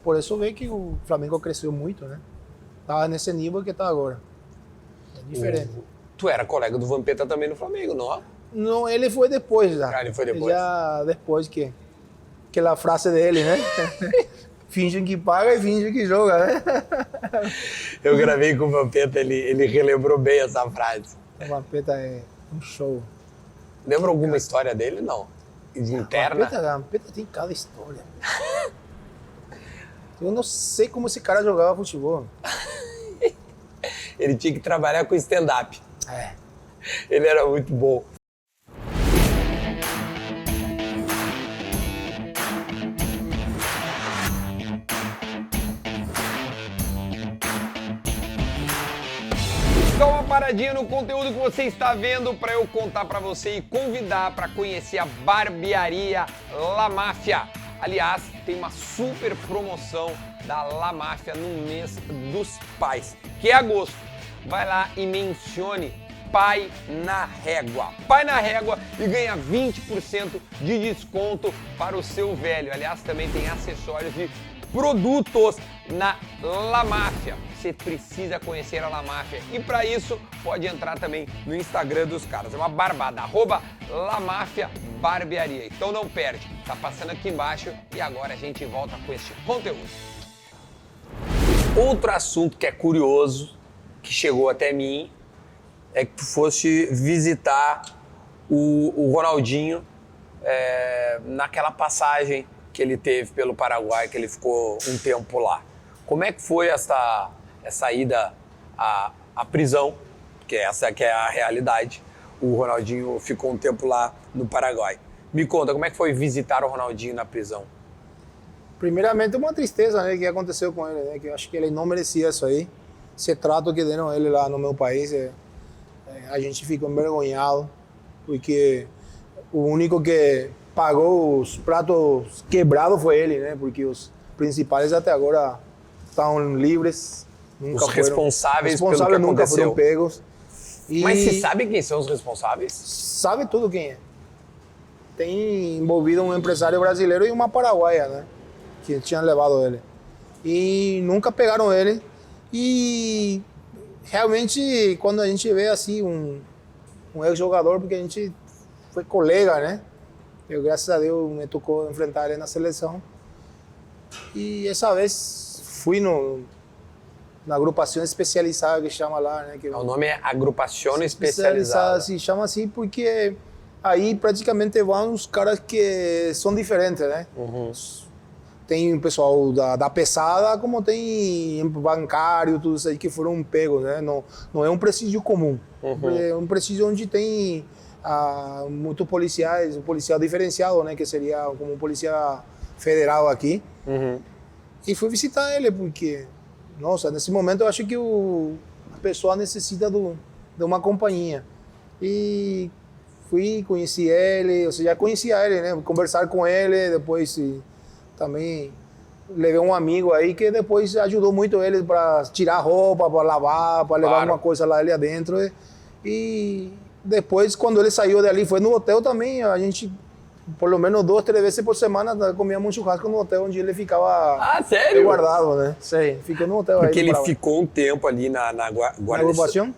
Speaker 2: Por isso vê que o Flamengo cresceu muito, né? Tá nesse nível que tá agora. É diferente.
Speaker 1: Tu era colega do Vampeta também no Flamengo, não?
Speaker 2: Não, ele foi depois já.
Speaker 1: Ah, ele foi depois.
Speaker 2: Já depois que aquela frase dele, né? Fingem que paga e fingem que joga, né?
Speaker 1: Eu gravei com o Vampeta, ele relembrou bem essa frase.
Speaker 2: O Vampeta é um show.
Speaker 1: Lembra alguma história dele? Não. De interna?
Speaker 2: O Vampeta tem cada história. Eu não sei como esse cara jogava futebol.
Speaker 1: Ele tinha que trabalhar com stand-up.
Speaker 2: É.
Speaker 1: Ele era muito bom. Dá uma paradinha no conteúdo que você está vendo para eu contar para você e convidar para conhecer a Barbearia La Máfia. Aliás, tem uma super promoção da La Máfia no mês dos pais, que é agosto. Vai lá e mencione Pai na Régua. Pai na Régua e ganha 20% de desconto para o seu velho. Aliás, também tem acessórios e produtos na La Máfia. você precisa conhecer a La Máfia. E para isso, pode entrar também no Instagram dos caras. É uma barbada, @La Máfia Barbearia. Então não perde, tá passando aqui embaixo e agora a gente volta com este conteúdo. Outro assunto que é curioso, que chegou até mim, é que tu foste visitar o Ronaldinho naquela passagem que ele teve pelo Paraguai, que ele ficou um tempo lá. Como é que foi essa ida à prisão? Porque essa que é a realidade. O Ronaldinho ficou um tempo lá no Paraguai. Me conta, como é que foi visitar o Ronaldinho na prisão?
Speaker 2: Primeiramente, uma tristeza, né, que aconteceu com ele, né, que eu acho que ele não merecia isso aí. Esse trato que deram a ele lá no meu país, a gente ficou envergonhado, porque o único que pagou os pratos quebrados foi ele, né, porque os principais até agora estão livres. Nunca
Speaker 1: os responsáveis pelo que
Speaker 2: nunca
Speaker 1: aconteceu.
Speaker 2: foram pegos.
Speaker 1: Mas se sabe quem são os responsáveis?
Speaker 2: Sabe tudo quem é. Tem envolvido um empresário brasileiro e uma paraguaia, né? Que tinham levado ele. E nunca pegaram ele. E realmente, quando a gente vê assim um ex-jogador, porque a gente foi colega, né? Eu, graças a Deus, me tocou enfrentar ele na seleção. E essa vez fui na agrupação especializada que chama lá, né? Que
Speaker 1: O nome é Agrupação Especializada.
Speaker 2: Se chama assim porque aí praticamente vão os caras que são diferentes, né?
Speaker 1: Uhum.
Speaker 2: Tem o pessoal da pesada, como tem bancário, tudo isso aí que foram pegos, né? Não é um presídio comum.
Speaker 1: Uhum.
Speaker 2: É um presídio onde tem muitos policiais, um policial diferenciado, né? Que seria como um polícia federal aqui.
Speaker 1: Uhum.
Speaker 2: E fui visitar ele porque, nossa, nesse momento eu acho que a pessoa necessita de uma companhia. E fui, conheci ele, ou seja, já conhecia ele, né? Conversar com ele, depois também levei um amigo aí que depois ajudou muito ele para tirar roupa, para lavar, para levar alguma coisa lá ali adentro. E depois, quando ele saiu dali, foi no hotel também, a gente, por lo menos 2, 3 vezes por semana, comíamos um churrasco no hotel onde ele ficava
Speaker 1: sério?
Speaker 2: guardado, né? Sim, ficou no hotel.
Speaker 1: Porque
Speaker 2: aí
Speaker 1: ele ficou um tempo ali na
Speaker 2: agrupação?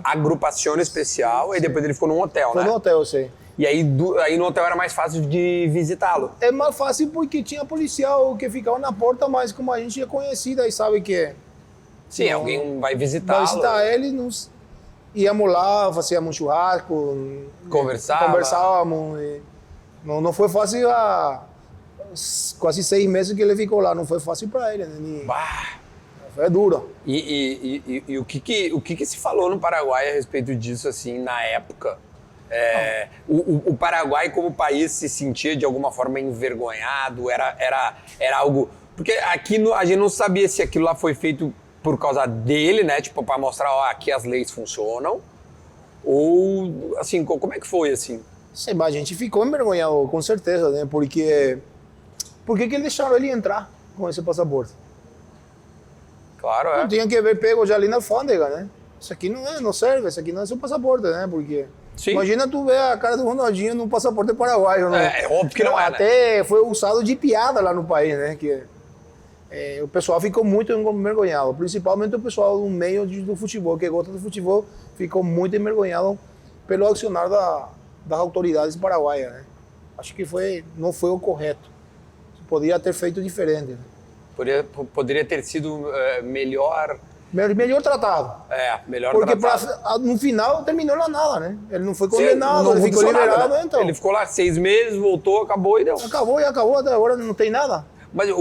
Speaker 1: Agrupação especial, e depois ele ficou num hotel,
Speaker 2: Foi
Speaker 1: né?
Speaker 2: no hotel, sim.
Speaker 1: E aí no hotel era mais fácil de visitá-lo.
Speaker 2: É mais fácil porque tinha policial que ficava na porta, mas como a gente é conhecido, aí sabe que
Speaker 1: Sim, alguém vai visitá-lo.
Speaker 2: vai visitar ele, íamos lá, fazíamos um churrasco, conversávamos. E não foi fácil quase 6 meses que ele ficou lá, não foi fácil para ele, né? Foi duro.
Speaker 1: E o que se falou no Paraguai a respeito disso, assim, na época? O Paraguai como país se sentia de alguma forma envergonhado? Era algo... Porque aqui a gente não sabia se aquilo lá foi feito por causa dele, né? Tipo, para mostrar, ó, aqui as leis funcionam. Ou, assim, como é que foi, assim?
Speaker 2: Sim, mas a gente ficou envergonhado, com certeza, né? Porque... Por que eles deixaram ele entrar com esse passaporte?
Speaker 1: Claro,
Speaker 2: Não tinha que ver pego já ali na alfândega, né? Isso aqui não serve, isso aqui não é seu passaporte, né? Porque...
Speaker 1: Sim.
Speaker 2: Imagina tu ver a cara do Ronaldinho num passaporte paraguaio, né?
Speaker 1: É óbvio que não é, né?
Speaker 2: Até foi usado de piada lá no país, né? Que o pessoal ficou muito envergonhado, principalmente o pessoal do meio do futebol, que gosta do futebol, ficou muito envergonhado pelo accionar das autoridades paraguaias, né? Acho que não foi o correto. Poderia ter feito diferente. Né?
Speaker 1: Poderia ter sido melhor...
Speaker 2: Melhor tratado.
Speaker 1: Melhor
Speaker 2: porque
Speaker 1: tratado.
Speaker 2: No final terminou lá nada, né? Ele não foi condenado, ele ficou liberado,
Speaker 1: nada, né?
Speaker 2: Então.
Speaker 1: Ele ficou lá 6 meses, voltou, acabou e deu.
Speaker 2: Acabou, até agora não tem nada.
Speaker 1: Mas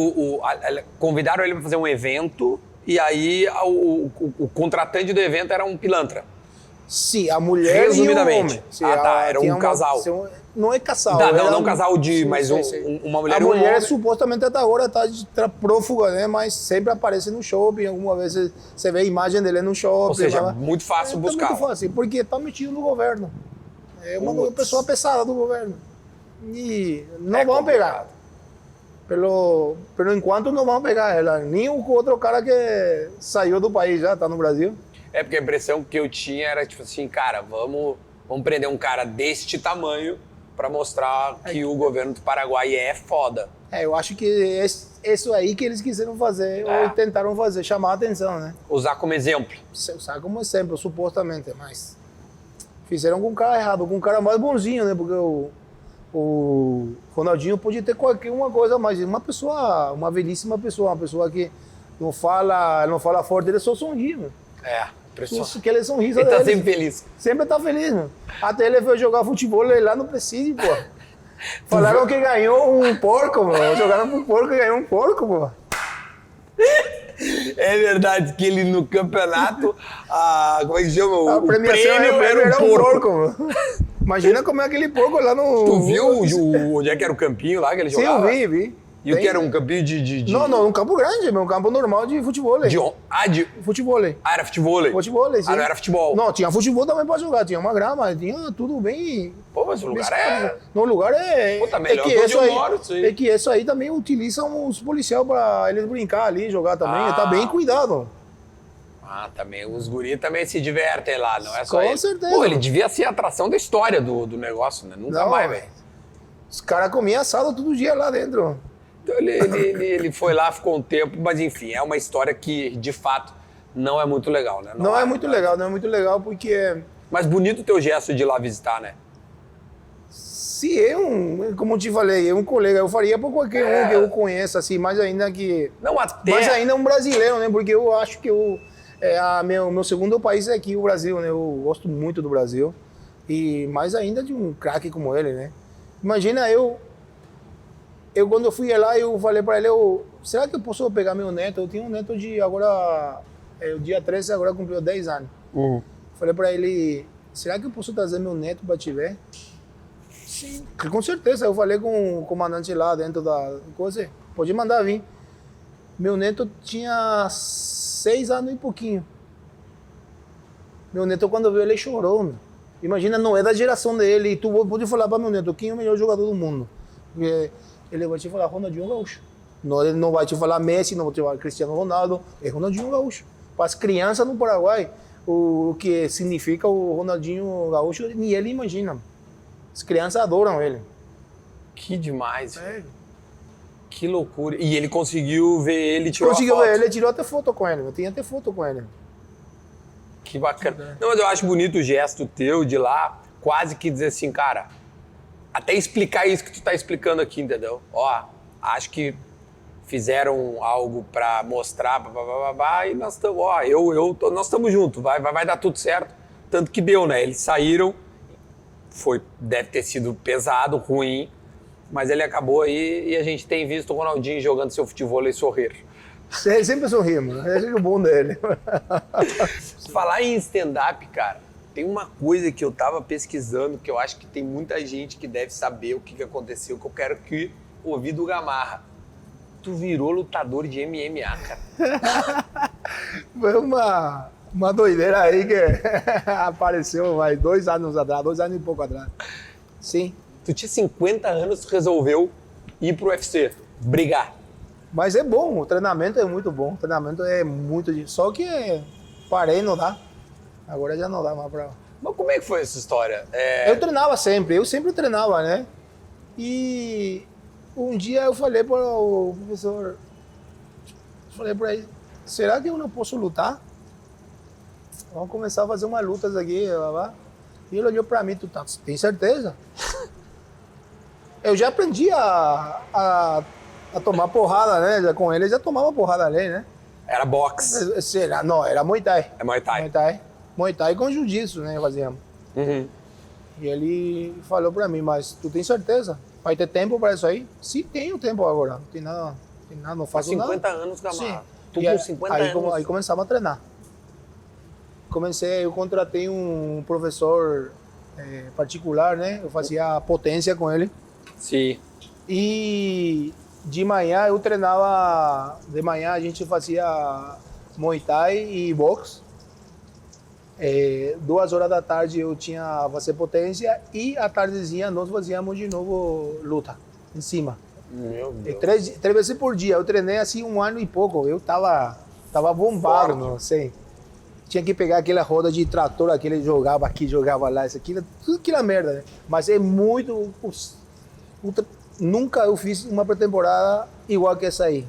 Speaker 1: convidaram ele para fazer um evento e aí o contratante do evento era um pilantra.
Speaker 2: Sim, a mulher
Speaker 1: resumidamente.
Speaker 2: E o homem. Sim,
Speaker 1: era um casal.
Speaker 2: Não é casal.
Speaker 1: Não casal mas uma mulher e um homem.
Speaker 2: A mulher supostamente até agora está prófuga, né? Mas sempre aparece no shopping, alguma vez você vê a imagem dele no shopping.
Speaker 1: Ou seja, muito fácil buscar.
Speaker 2: Muito fácil, porque está metido no governo. É uma pessoa pesada do governo. E não vão pegar. Pelo enquanto não vão pegar ela. Nem o outro cara que saiu do país já, está no Brasil.
Speaker 1: Porque a impressão que eu tinha era tipo assim, cara, vamos prender um cara deste tamanho para mostrar que o governo do Paraguai é foda.
Speaker 2: Eu acho que é isso aí que eles quiseram fazer, ou tentaram fazer, chamar a atenção, né?
Speaker 1: Usar como exemplo.
Speaker 2: Usar como exemplo, supostamente, mas fizeram com o cara errado, com o cara mais bonzinho, né? Porque o Ronaldinho podia ter qualquer uma coisa, mas uma pessoa, uma belíssima pessoa, uma pessoa que não fala forte, ele só sorri, meu.
Speaker 1: Isso
Speaker 2: que ele sorriso
Speaker 1: ele
Speaker 2: dele.
Speaker 1: Tá sempre feliz.
Speaker 2: Sempre tá feliz, meu. Até ele foi jogar futebol lá no Presídio, pô. Falaram que ganhou um porco, meu. Jogaram pro porco e ganhou um porco, pô.
Speaker 1: É verdade que ele no campeonato, como é que chama?
Speaker 2: A premiação era um porco, meu. Imagina como é aquele porco lá no...
Speaker 1: Tu viu onde é que era o campinho lá que ele jogava?
Speaker 2: Sim, eu vi.
Speaker 1: E o que era um campinho de...
Speaker 2: Não, um campo grande, um campo normal de futebol. Futebol.
Speaker 1: Era futebol?
Speaker 2: Futebol, sim.
Speaker 1: Não era futebol?
Speaker 2: Não, tinha futebol também pra jogar, tinha uma grama, tinha tudo bem...
Speaker 1: Pô, mas o lugar é...
Speaker 2: No lugar é...
Speaker 1: Pô, tá melhor que onde eu moro, isso aí.
Speaker 2: É que isso aí também utilizam os policiais pra eles brincar ali, jogar também, tá bem cuidado.
Speaker 1: Também, os guris também se divertem lá, não é só
Speaker 2: Com
Speaker 1: ele.
Speaker 2: certeza.
Speaker 1: Pô, ele devia ser a atração da história do negócio, né? Nunca mais, velho.
Speaker 2: Os caras comiam assado todo dia lá dentro.
Speaker 1: Então ele foi lá, ficou um tempo, mas enfim, é uma história que, de fato, não é muito legal, né?
Speaker 2: Não é muito legal porque...
Speaker 1: Mas bonito o teu gesto de ir lá visitar, né?
Speaker 2: Se como eu te falei, um colega, eu faria por qualquer um que eu conheça, assim, mais ainda que...
Speaker 1: Não, até...
Speaker 2: Mais ainda um brasileiro, né? Porque eu acho que meu segundo país é aqui, o Brasil, né? Eu gosto muito do Brasil. E mais ainda de um craque como ele, né? Imagina eu quando eu fui lá, eu falei para ele, será que eu posso pegar meu neto? Eu tinha um neto de agora, o dia 13 agora cumpriu 10 anos. Falei para ele, será que eu posso trazer meu neto para te ver? Sim, com certeza. Eu falei com o comandante lá dentro da coisa, pode mandar vir. Meu neto tinha 6 anos e pouquinho. Meu neto, quando viu, ele chorou, meu. Imagina, não é da geração dele. E tu pode falar para meu neto, quem é o melhor jogador do mundo? Porque ele vai te falar Ronaldinho Gaúcho. Não, ele não vai te falar Messi, não vai te falar Cristiano Ronaldo. É Ronaldinho Gaúcho. Para as crianças no Paraguai, o que significa o Ronaldinho Gaúcho, nem ele imagina. As crianças adoram ele.
Speaker 1: Que demais, velho. Que loucura. E ele conseguiu ver ele, tirou
Speaker 2: Conseguiu
Speaker 1: a foto.
Speaker 2: ver ele, tirou até foto com ele. Eu tinha até foto com ele.
Speaker 1: Que bacana. Não, mas eu acho bonito o gesto teu de ir lá, quase que dizer assim, cara, até explicar isso que tu tá explicando aqui, entendeu? Ó, acho que fizeram algo pra mostrar, e nós estamos, nós estamos juntos, vai dar tudo certo. Tanto que deu, né? Eles saíram, deve ter sido pesado, ruim, mas ele acabou aí e a gente tem visto o Ronaldinho jogando seu futebol e sorrir.
Speaker 2: Ele sempre sorri, mano. Esse é o bom dele.
Speaker 1: Falar em stand-up, cara, tem uma coisa que eu tava pesquisando que eu acho que tem muita gente que deve saber o que aconteceu, que eu quero que ouvir do Gamarra. Tu virou lutador de MMA, cara.
Speaker 2: Foi uma doideira aí que apareceu 2 anos atrás, 2 anos e pouco atrás. Sim.
Speaker 1: Tu tinha 50 anos, tu resolveu ir pro UFC, brigar.
Speaker 2: Mas é bom, o treinamento é muito bom, o treinamento é muito... Só que parei, não dá. Agora já não dá mais pra...
Speaker 1: Mas como é que foi essa história?
Speaker 2: Eu treinava sempre, eu sempre treinava, né? E um dia eu falei para o professor, falei para ele, será que eu não posso lutar? Vamos começar a fazer umas lutas aqui, e ele olhou para mim, tem certeza? Eu já aprendi a tomar porrada, né? Com ele, já tomava porrada ali, né?
Speaker 1: Era boxe?
Speaker 2: Será? Não, era Muay Thai.
Speaker 1: É Muay Thai.
Speaker 2: Muay Thai. Muay Thai com Jiu-Jitsu, né? Fazíamos.
Speaker 1: Uhum.
Speaker 2: E ele falou pra mim, mas tu tem certeza? Vai ter tempo pra isso aí? Sim, tenho tempo agora. Não tem nada, não faço nada.
Speaker 1: 50 anos, Gamarra.
Speaker 2: Sim.
Speaker 1: Tu
Speaker 2: E
Speaker 1: com 50 anos.
Speaker 2: Aí começava a treinar. Eu contratei um professor particular, né? Eu fazia potência com ele.
Speaker 1: Sim.
Speaker 2: E de manhã eu treinava, de manhã a gente fazia Muay Thai e boxe. 2 horas da tarde eu tinha fazer potência e à tardezinha nós fazíamos de novo luta em cima.
Speaker 1: Meu Deus.
Speaker 2: 3 vezes por dia. Eu treinei assim 1 ano e pouco. Eu tava bombado, não sei. tinha que pegar aquela roda de trator, aquele jogava aqui, jogava lá, isso aqui, tudo aquela merda, né? Mas é muito... Nunca eu fiz uma pré-temporada igual que essa aí.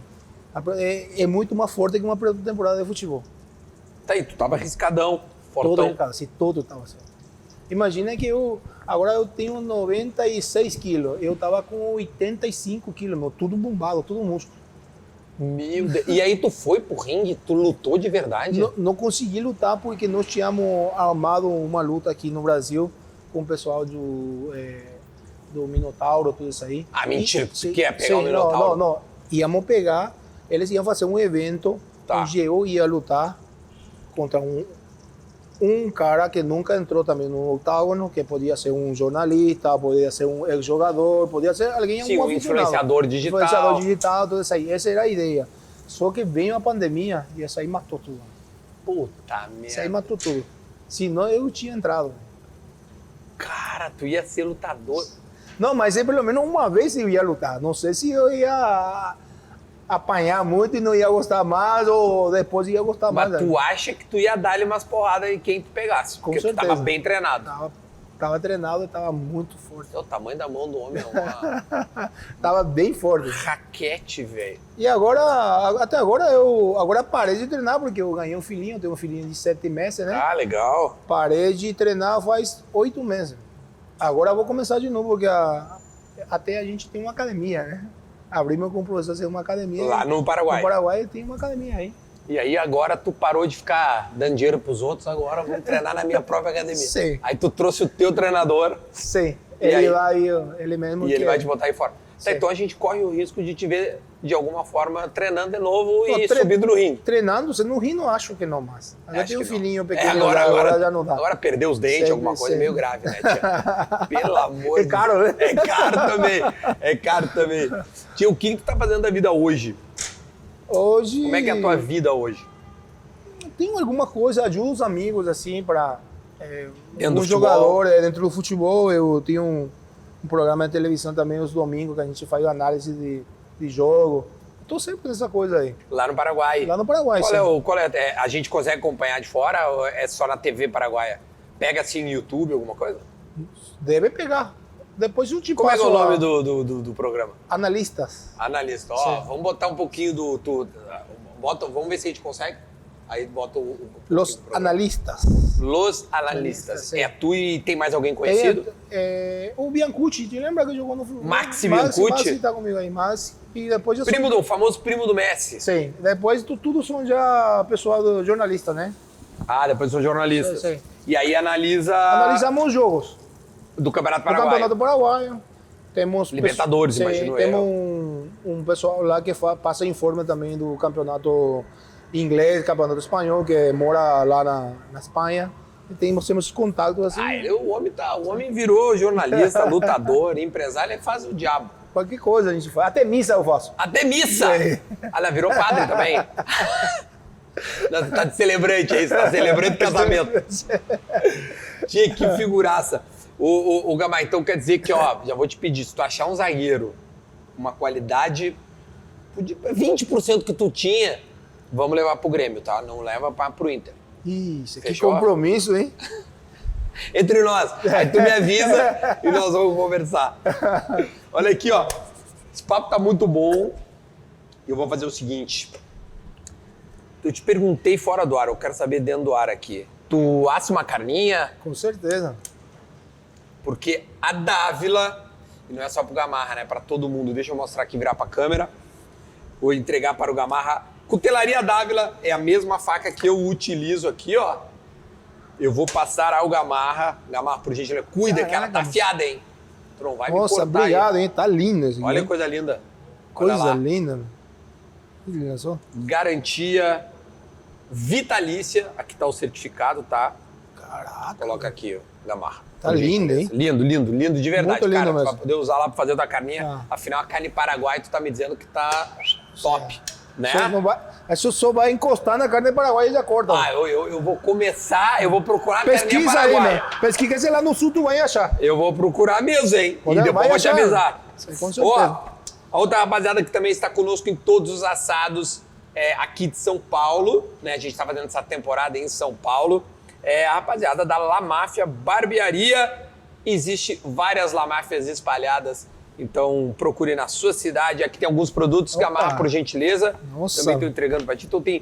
Speaker 2: É muito mais forte que uma pré-temporada de futebol.
Speaker 1: Tá aí, tu tava arriscadão, fortão.
Speaker 2: Todo, cara, assim, todo estava assim. Imagina que agora eu tenho 96 quilos, eu tava com 85 quilos, meu, tudo bombado, tudo músculo.
Speaker 1: Meu Deus. E aí tu foi pro ringue, tu lutou de verdade?
Speaker 2: Não consegui lutar porque nós tínhamos armado uma luta aqui no Brasil com o pessoal do Minotauro, tudo isso aí.
Speaker 1: Ah, mentira, tu quer pegar o Minotauro?
Speaker 2: Não. Íamos pegar, eles iam fazer um evento onde eu ia lutar contra um cara que nunca entrou também no octágono, que podia ser um jornalista, podia ser um ex-jogador, podia ser alguém...
Speaker 1: Sim, um influenciador digital.
Speaker 2: Influenciador digital, tudo isso aí. Essa era a ideia. Só que veio a pandemia e essa aí matou tudo.
Speaker 1: Puta merda.
Speaker 2: Essa aí matou tudo. Senão eu tinha entrado.
Speaker 1: Cara, tu ia ser lutador.
Speaker 2: Não, mas pelo menos uma vez eu ia lutar. Não sei se eu ia apanhar muito e não ia gostar mais, ou depois ia gostar mais.
Speaker 1: Mas tu acha que tu ia dar-lhe umas porradas em quem tu pegasse? Porque tu tava bem treinado.
Speaker 2: Tava treinado e tava muito forte.
Speaker 1: O tamanho da mão do homem é uma...
Speaker 2: Tava bem forte.
Speaker 1: raquete, velho.
Speaker 2: E agora, até agora, agora parei de treinar, porque eu ganhei um filhinho, eu tenho um filhinho de 7 meses, né?
Speaker 1: Ah, legal.
Speaker 2: Parei de treinar faz 8 meses. Agora eu vou começar de novo, porque até a gente tem uma academia, né? Abri meu compromisso a ser uma academia.
Speaker 1: Lá no Paraguai.
Speaker 2: No Paraguai tem uma academia aí.
Speaker 1: E aí agora tu parou de ficar dando dinheiro pros outros, agora eu vou treinar na minha própria academia.
Speaker 2: Sim.
Speaker 1: Aí tu trouxe o teu treinador.
Speaker 2: Sim.
Speaker 1: E
Speaker 2: ele
Speaker 1: aí?
Speaker 2: lá, ele mesmo.
Speaker 1: E ele vai te botar aí fora. Tá,
Speaker 2: Sim.
Speaker 1: então a gente corre o risco de te ver, de alguma forma, treinando de novo e subindo no ringue.
Speaker 2: Treinando, você no ringue não acho que não mais. Agora tem um filhinho pequeno,
Speaker 1: agora
Speaker 2: já não dá.
Speaker 1: Agora perder os dentes,
Speaker 2: Sempre,
Speaker 1: alguma coisa
Speaker 2: sempre.
Speaker 1: meio grave, né, tia? Pelo amor
Speaker 2: É caro, né?
Speaker 1: É caro também. É caro também. Tia, o que tu tá fazendo da vida hoje?
Speaker 2: Hoje...
Speaker 1: Como é que é a tua vida hoje?
Speaker 2: Tenho alguma coisa, ajudo os amigos, assim, para...
Speaker 1: Dentro do
Speaker 2: um
Speaker 1: futebol?
Speaker 2: jogador dentro do futebol. Eu tenho um programa de televisão também, os domingos, que a gente faz análise de jogo. Tô sempre nessa coisa aí.
Speaker 1: Lá no Paraguai.
Speaker 2: Lá no Paraguai, sim.
Speaker 1: Qual é? A gente consegue acompanhar de fora ou é só na TV paraguaia? Pega assim no YouTube, alguma coisa?
Speaker 2: Deve pegar. Depois eu te
Speaker 1: Como é que é
Speaker 2: passo
Speaker 1: o nome
Speaker 2: lá.
Speaker 1: do programa?
Speaker 2: Analistas.
Speaker 1: Analista. Ó,
Speaker 2: Sim.
Speaker 1: vamos botar um pouquinho vamos ver se a gente consegue. Aí bota o
Speaker 2: Los
Speaker 1: do programa.
Speaker 2: analistas.
Speaker 1: Los analistas.
Speaker 2: Sim.
Speaker 1: É tu e tem mais alguém conhecido?
Speaker 2: O Biancucci, te lembra que jogou no Fluminense?
Speaker 1: Maxi Biancucci?
Speaker 2: Maxi tá comigo aí, Maxi. E depois eu
Speaker 1: O famoso primo do Messi.
Speaker 2: Sim, depois tudo são já pessoal do jornalista, né?
Speaker 1: Ah, depois são jornalistas.
Speaker 2: Sim.
Speaker 1: E aí analisa
Speaker 2: Analisamos os jogos.
Speaker 1: do Campeonato
Speaker 2: Do
Speaker 1: Paraguaio.
Speaker 2: Campeonato Paraguaio. Temos
Speaker 1: Libertadores,
Speaker 2: sim,
Speaker 1: imagino
Speaker 2: temos
Speaker 1: eu.
Speaker 2: um pessoal lá que passa informe também do campeonato inglês, campeonato espanhol, que mora lá na Espanha. E temos contatos assim.
Speaker 1: Ah, o homem virou jornalista, lutador, empresário, ele faz o diabo.
Speaker 2: Qualquer coisa a gente faz. Até missa eu faço.
Speaker 1: Até missa!
Speaker 2: Sim.
Speaker 1: Ela virou padre também. Não, tá de celebrante, é isso? Tá celebrando casamento. Tinha que figuraça. O Gamay, então quer dizer que, ó, já vou te pedir, se tu achar um zagueiro, uma qualidade, 20% que tu tinha, vamos levar pro Grêmio, tá? Não leva pro Inter.
Speaker 2: Isso, que
Speaker 1: Fechou?
Speaker 2: compromisso, hein?
Speaker 1: Entre nós. Aí tu me avisa e nós vamos conversar. Olha aqui, ó. Esse papo tá muito bom. Eu vou fazer o seguinte. Eu te perguntei fora do ar, eu quero saber dentro do ar aqui. Tu assa uma carninha?
Speaker 2: Com certeza.
Speaker 1: Porque a Dávila, e não é só pro Gamarra, né? Pra todo mundo. Deixa eu mostrar aqui, virar pra câmera. Vou entregar para o Gamarra. Cutelaria Dávila é a mesma faca que eu utilizo aqui, ó. Eu vou passar ao Gamarra. Gamarra, por gentileza, cuida que ela tá afiada, hein? Tu não vai me cortar.
Speaker 2: Nossa, obrigado, hein? Tá lindo esse
Speaker 1: Olha
Speaker 2: aqui.
Speaker 1: que coisa linda.
Speaker 2: Coisa
Speaker 1: Olha lá.
Speaker 2: linda. Que linda só.
Speaker 1: Garantia vitalícia. Aqui tá o certificado, tá?
Speaker 2: Caraca.
Speaker 1: Coloca aqui, ó, Gamarra.
Speaker 2: Tá lindo, hein?
Speaker 1: Lindo, lindo, lindo de verdade,
Speaker 2: Muito lindo
Speaker 1: cara.
Speaker 2: mesmo.
Speaker 1: Pra poder usar lá pra fazer a tua carninha.
Speaker 2: Ah.
Speaker 1: Afinal, a carne paraguai, tu tá me dizendo que tá top, né?
Speaker 2: Isso só vai encostar na carne paraguaia e já corta.
Speaker 1: Ah, eu vou começar, eu vou procurar a carninha
Speaker 2: Pesquisa aí,
Speaker 1: paraguaia.
Speaker 2: né? Pesquisa lá no sul, tu vai achar.
Speaker 1: Eu vou procurar mesmo, hein?
Speaker 2: Olha,
Speaker 1: E depois
Speaker 2: vai
Speaker 1: vou te
Speaker 2: achar.
Speaker 1: avisar.
Speaker 2: Sim, com certeza.
Speaker 1: Ó, a outra rapaziada que também está conosco em todos os assados aqui de São Paulo, né? A gente tá fazendo essa temporada em São Paulo. A rapaziada da La Máfia Barbearia. Existe várias La Máfias espalhadas, então procure na sua cidade. Aqui tem alguns produtos, Gamarra, por gentileza.
Speaker 2: Nossa.
Speaker 1: Também estou entregando para ti. Então tem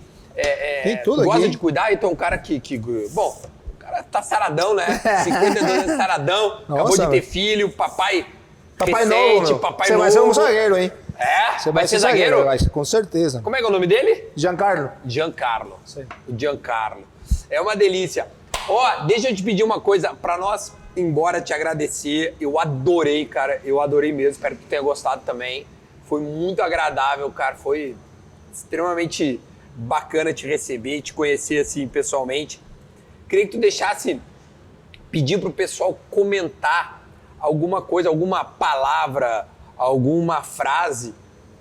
Speaker 2: tudo
Speaker 1: gosta
Speaker 2: aqui.
Speaker 1: de cuidar, então um cara que... Bom, o cara tá saradão, né? 52 anos saradão, acabou de ter filho, papai recente,
Speaker 2: novo, meu.
Speaker 1: papai
Speaker 2: Você
Speaker 1: novo.
Speaker 2: vai ser um zagueiro, hein?
Speaker 1: Você vai ser zagueiro?
Speaker 2: Com certeza.
Speaker 1: Como é que é o nome dele?
Speaker 2: Giancarlo.
Speaker 1: Giancarlo.
Speaker 2: Sim.
Speaker 1: O Giancarlo. É uma delícia. Ó, deixa eu te pedir uma coisa, pra nós, embora te agradecer, eu adorei, cara, eu adorei mesmo, espero que tu tenha gostado também. Foi muito agradável, cara, foi extremamente bacana te receber, te conhecer assim pessoalmente. Queria que tu deixasse, pedir pro pessoal comentar alguma coisa, alguma palavra, alguma frase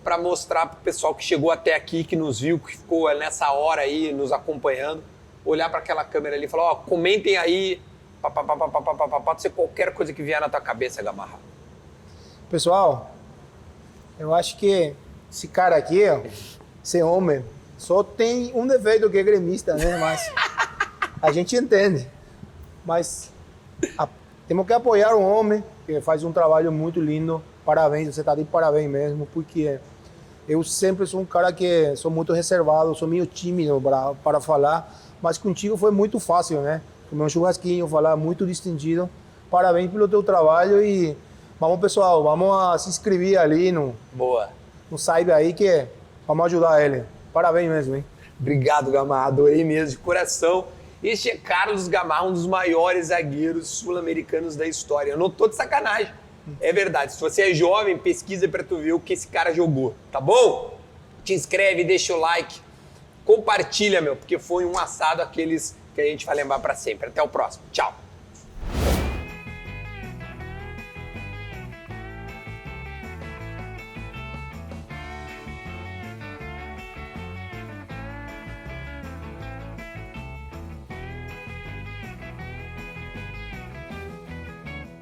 Speaker 1: para mostrar pro pessoal que chegou até aqui, que nos viu, que ficou nessa hora aí nos acompanhando, olhar para aquela câmera ali e falar, ó, comentem aí, pode ser qualquer coisa que vier na tua cabeça, Gamarra.
Speaker 2: Pessoal, eu acho que esse cara aqui, ó, esse homem, só tem um defeito que é gremista, né? Mas a gente entende. Mas temos que apoiar o homem, que faz um trabalho muito lindo. Parabéns, você está de parabéns mesmo, porque eu sempre sou um cara que sou muito reservado, sou meio tímido para falar, mas contigo foi muito fácil, né? Comer um churrasquinho, falar muito distinguido. Parabéns pelo teu trabalho e vamos, pessoal, vamos se inscrever ali no site aí que vamos ajudar ele. Parabéns mesmo, hein?
Speaker 1: Obrigado, Gamarra, adorei mesmo, de coração. Este é Carlos Gamarra, um dos maiores zagueiros sul-americanos da história. Eu não tô de sacanagem, é verdade. Se você é jovem, pesquisa pra tu ver o que esse cara jogou, tá bom? Te inscreve, deixa o like, compartilha, meu, porque foi um assado aqueles que a gente vai lembrar pra sempre. Até o próximo, tchau.